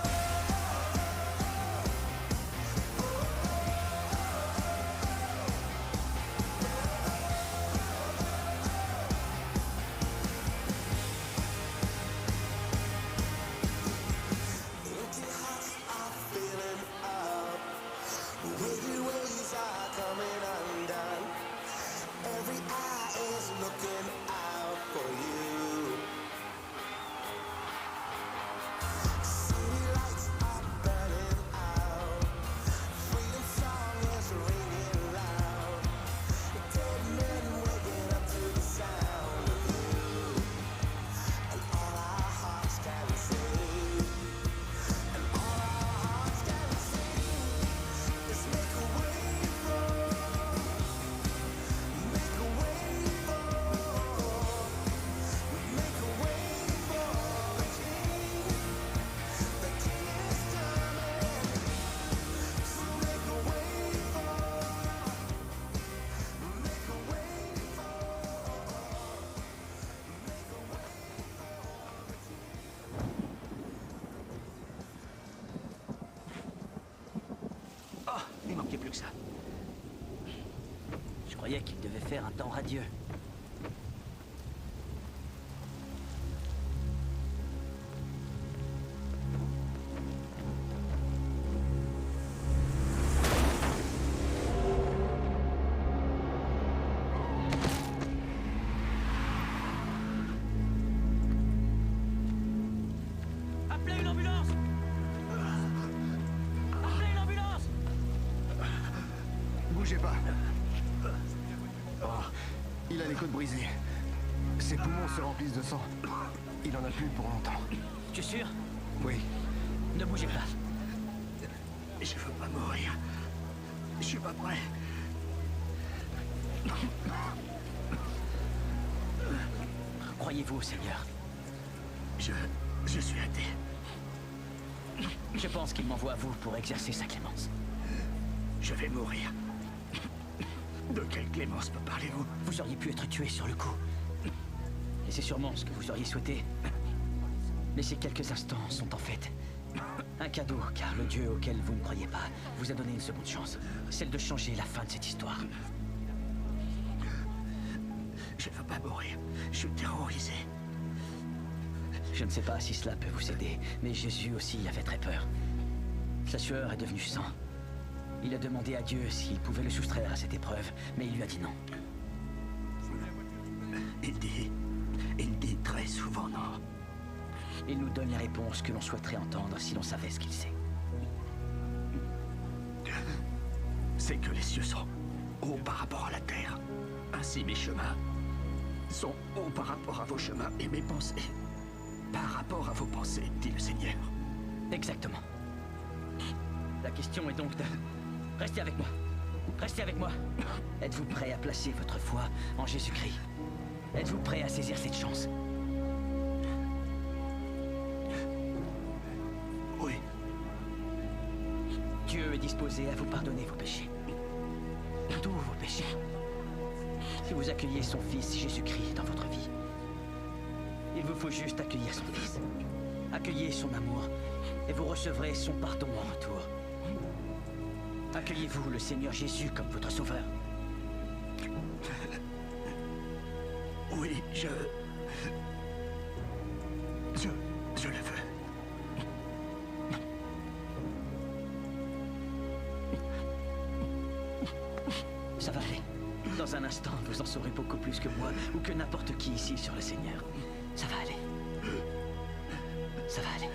Il manquait plus que ça. Je croyais qu'il devait faire un temps radieux. Appelez une ambulance! Appelez une ambulance! Bougez pas. Oh, il a les côtes brisées. Ses poumons se remplissent de sang. Il en a plus pour longtemps. Tu es sûr? Oui. Ne bougez pas. Je veux pas mourir. Je suis pas prêt. Croyez-vous au Seigneur? Je suis athée. Je pense qu'il m'envoie à vous pour exercer sa clémence. Je vais mourir. De quelle clémence me parlez-vous? Vous auriez pu être tué sur le coup. Et c'est sûrement ce que vous auriez souhaité. Mais ces quelques instants sont en fait un cadeau, car le Dieu auquel vous ne croyez pas vous a donné une seconde chance. Celle de changer la fin de cette histoire. Je ne veux pas mourir. Je suis terrorisé. Je ne sais pas si cela peut vous aider, mais Jésus aussi avait très peur. Sa sueur est devenue sang. Il a demandé à Dieu s'il pouvait le soustraire à cette épreuve, mais il lui a dit non. Il dit très souvent non. Il nous donne les réponses que l'on souhaiterait entendre si l'on savait ce qu'il sait. C'est que les cieux sont hauts par rapport à la terre. Ainsi mes chemins sont hauts par rapport à vos chemins et mes pensées par rapport à vos pensées, dit le Seigneur. Exactement. La question est donc de... Restez avec moi. Restez avec moi. Êtes-vous prêt à placer votre foi en Jésus-Christ? Êtes-vous prêt à saisir cette chance? Oui. Dieu est disposé à vous pardonner vos péchés. Tous vos péchés. Si vous accueillez son Fils Jésus-Christ dans votre vie, il vous faut juste accueillir son Fils. Accueillez son amour et vous recevrez son pardon en retour. Accueillez-vous le Seigneur Jésus comme votre sauveur? Oui, je le veux. Ça va aller. Dans un instant, vous en saurez beaucoup plus que moi ou que n'importe qui ici sur le Seigneur. Ça va aller. Ça va aller.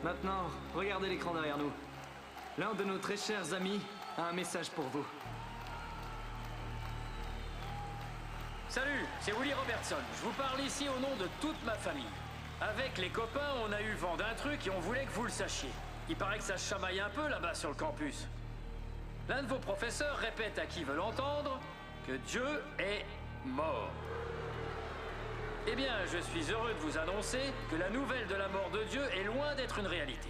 Maintenant, regardez l'écran derrière nous. L'un de nos très chers amis a un message pour vous. Salut, c'est Willie Robertson. Je vous parle ici au nom de toute ma famille. Avec les copains, on a eu vent d'un truc et on voulait que vous le sachiez. Il paraît que ça se chamaille un peu là-bas sur le campus. L'un de vos professeurs répète à qui veut l'entendre que Dieu est mort. Eh bien, je suis heureux de vous annoncer que la nouvelle de la mort de Dieu est loin d'être une réalité.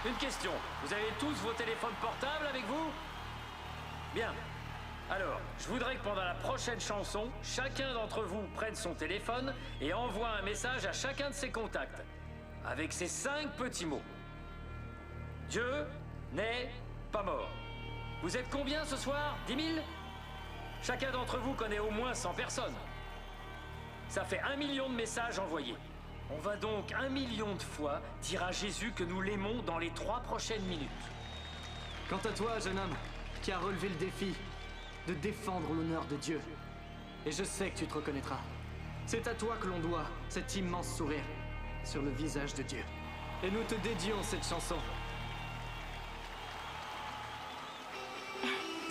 Une question, vous avez tous vos téléphones portables avec vous? Bien. Alors, je voudrais que pendant la prochaine chanson, chacun d'entre vous prenne son téléphone et envoie un message à chacun de ses contacts, avec ces 5 petits mots. Dieu n'est pas mort. Vous êtes combien ce soir? 10 000? Chacun d'entre vous connaît au moins 100 personnes. Ça fait 1 million de messages envoyés. On va donc 1 million de fois dire à Jésus que nous l'aimons dans les 3 prochaines minutes. Quant à toi, jeune homme, qui a relevé le défi de défendre l'honneur de Dieu, et je sais que tu te reconnaîtras, c'est à toi que l'on doit cet immense sourire sur le visage de Dieu. Et nous te dédions cette chanson.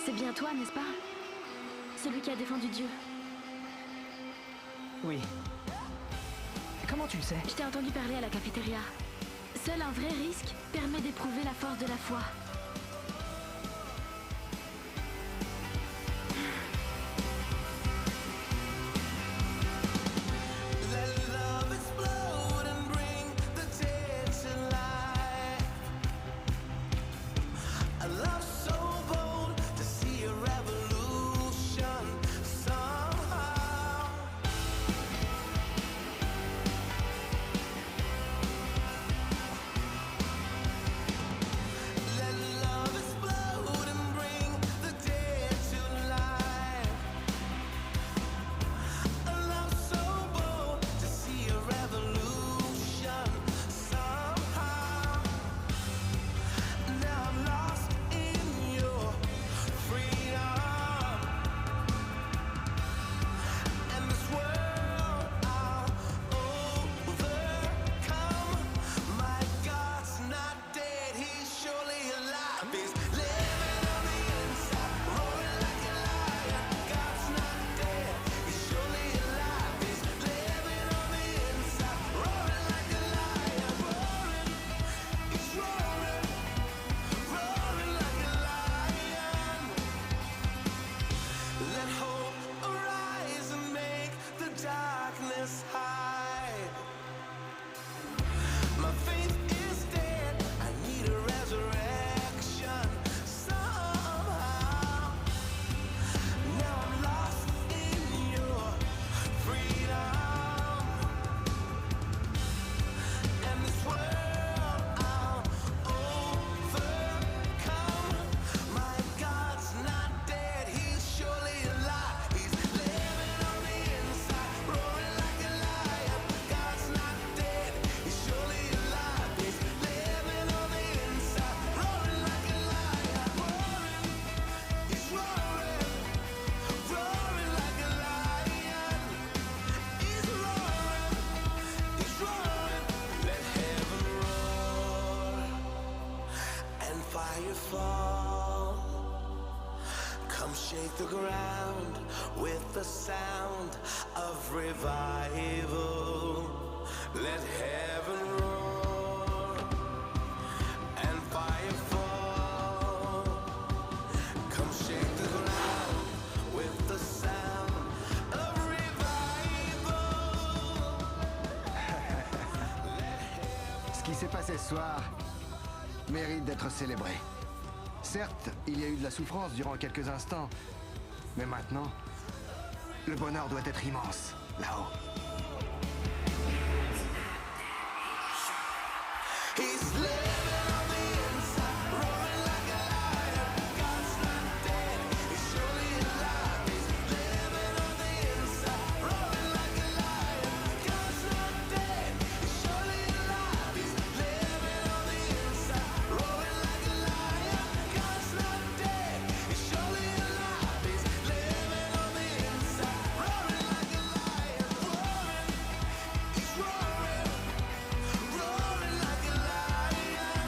C'est bien toi, n'est-ce pas? Celui qui a défendu Dieu. Oui. Comment tu le sais? Je t'ai entendu parler à la cafétéria. Seul un vrai risque permet d'éprouver la force de la foi. Let revival. Let heaven roar and fire fall. Come shake the ground with the sound of revival. Ce qui s'est passé ce soir mérite d'être célébré. Certes, il y a eu de la souffrance durant quelques instants, mais maintenant, le bonheur doit être immense, là-haut. He's living on the inside, roaring like a lion. God's not dead, he's surely alive. He's living on the inside, roaring like a lion. God's not dead, he's surely alive. He's living on the inside, roaring like a lion. God's not dead, he's surely alive. He's living on the inside, roaring like a lion. Roaring, he's roaring, roaring like a lion.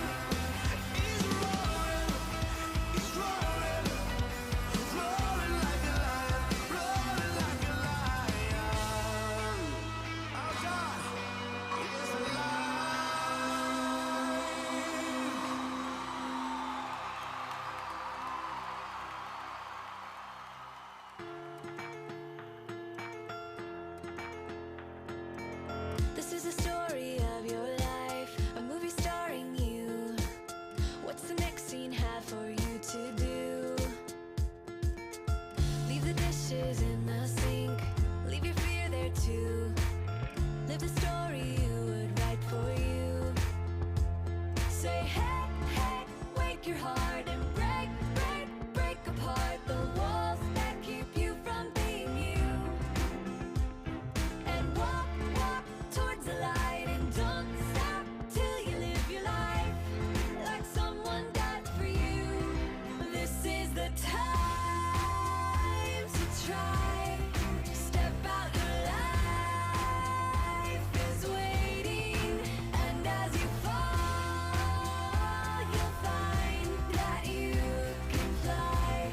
This is the story of your life, a movie starring you. What's the next scene have for you to do? Leave the dishes in the sink, leave your fear there too. Live the story you would write for you. Say hey, hey, wake your heart and break, break, break apart the walls that keep you from being you. And walk, walk towards the light and don't stop till you live your life like someone died for you. This is the time to try. Step out, your life is waiting. And as you fall, you'll find that you can fly.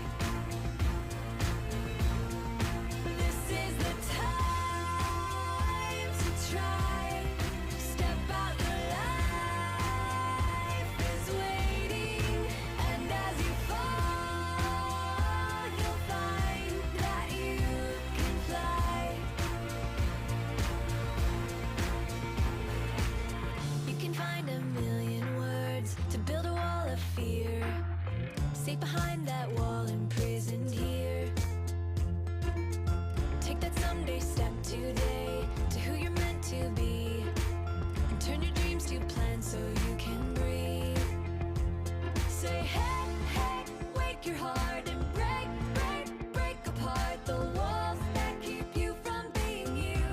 This is the time to try. Step out, your life is waiting. And as you fall, you'll find that you can fly. You can find a million words to build a wall of fear. Safe behind that wall, imprisoned here. Take that someday step today to who you're meant to be. And turn your dreams to plans so you can breathe. Say hey, hey, wake your heart and break, break, break apart the walls that keep you from being you.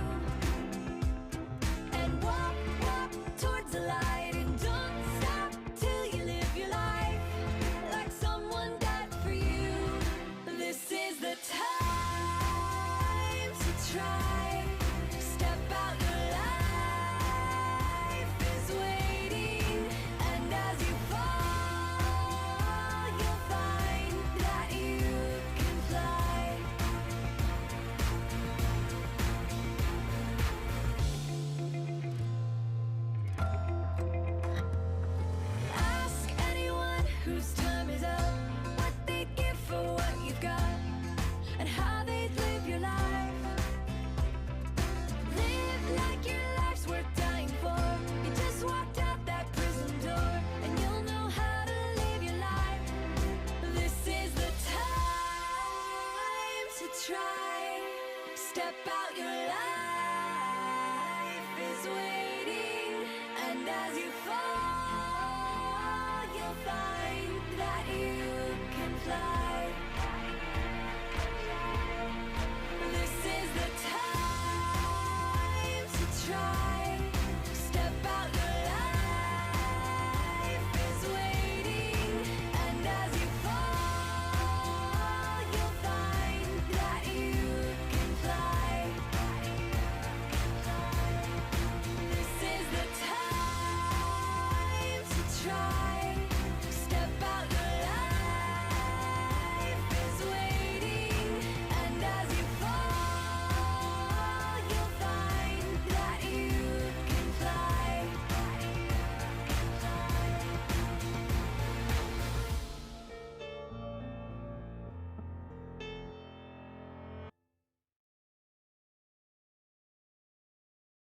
And walk, walk towards the light and don't stop till you live your life like someone died for you. This is the time to try. Step out, your life is waiting. And as you fall, you'll find that you can fly. Ask anyone whose time is up what they'd give for what you've got and how they'd live your life. Live like your life's worth dying for. You just walked out that prison door and you'll know how to live your life. This is the time to try. Step out, your life is waiting. And as you fall, you'll find that you can fly. This is the time to try.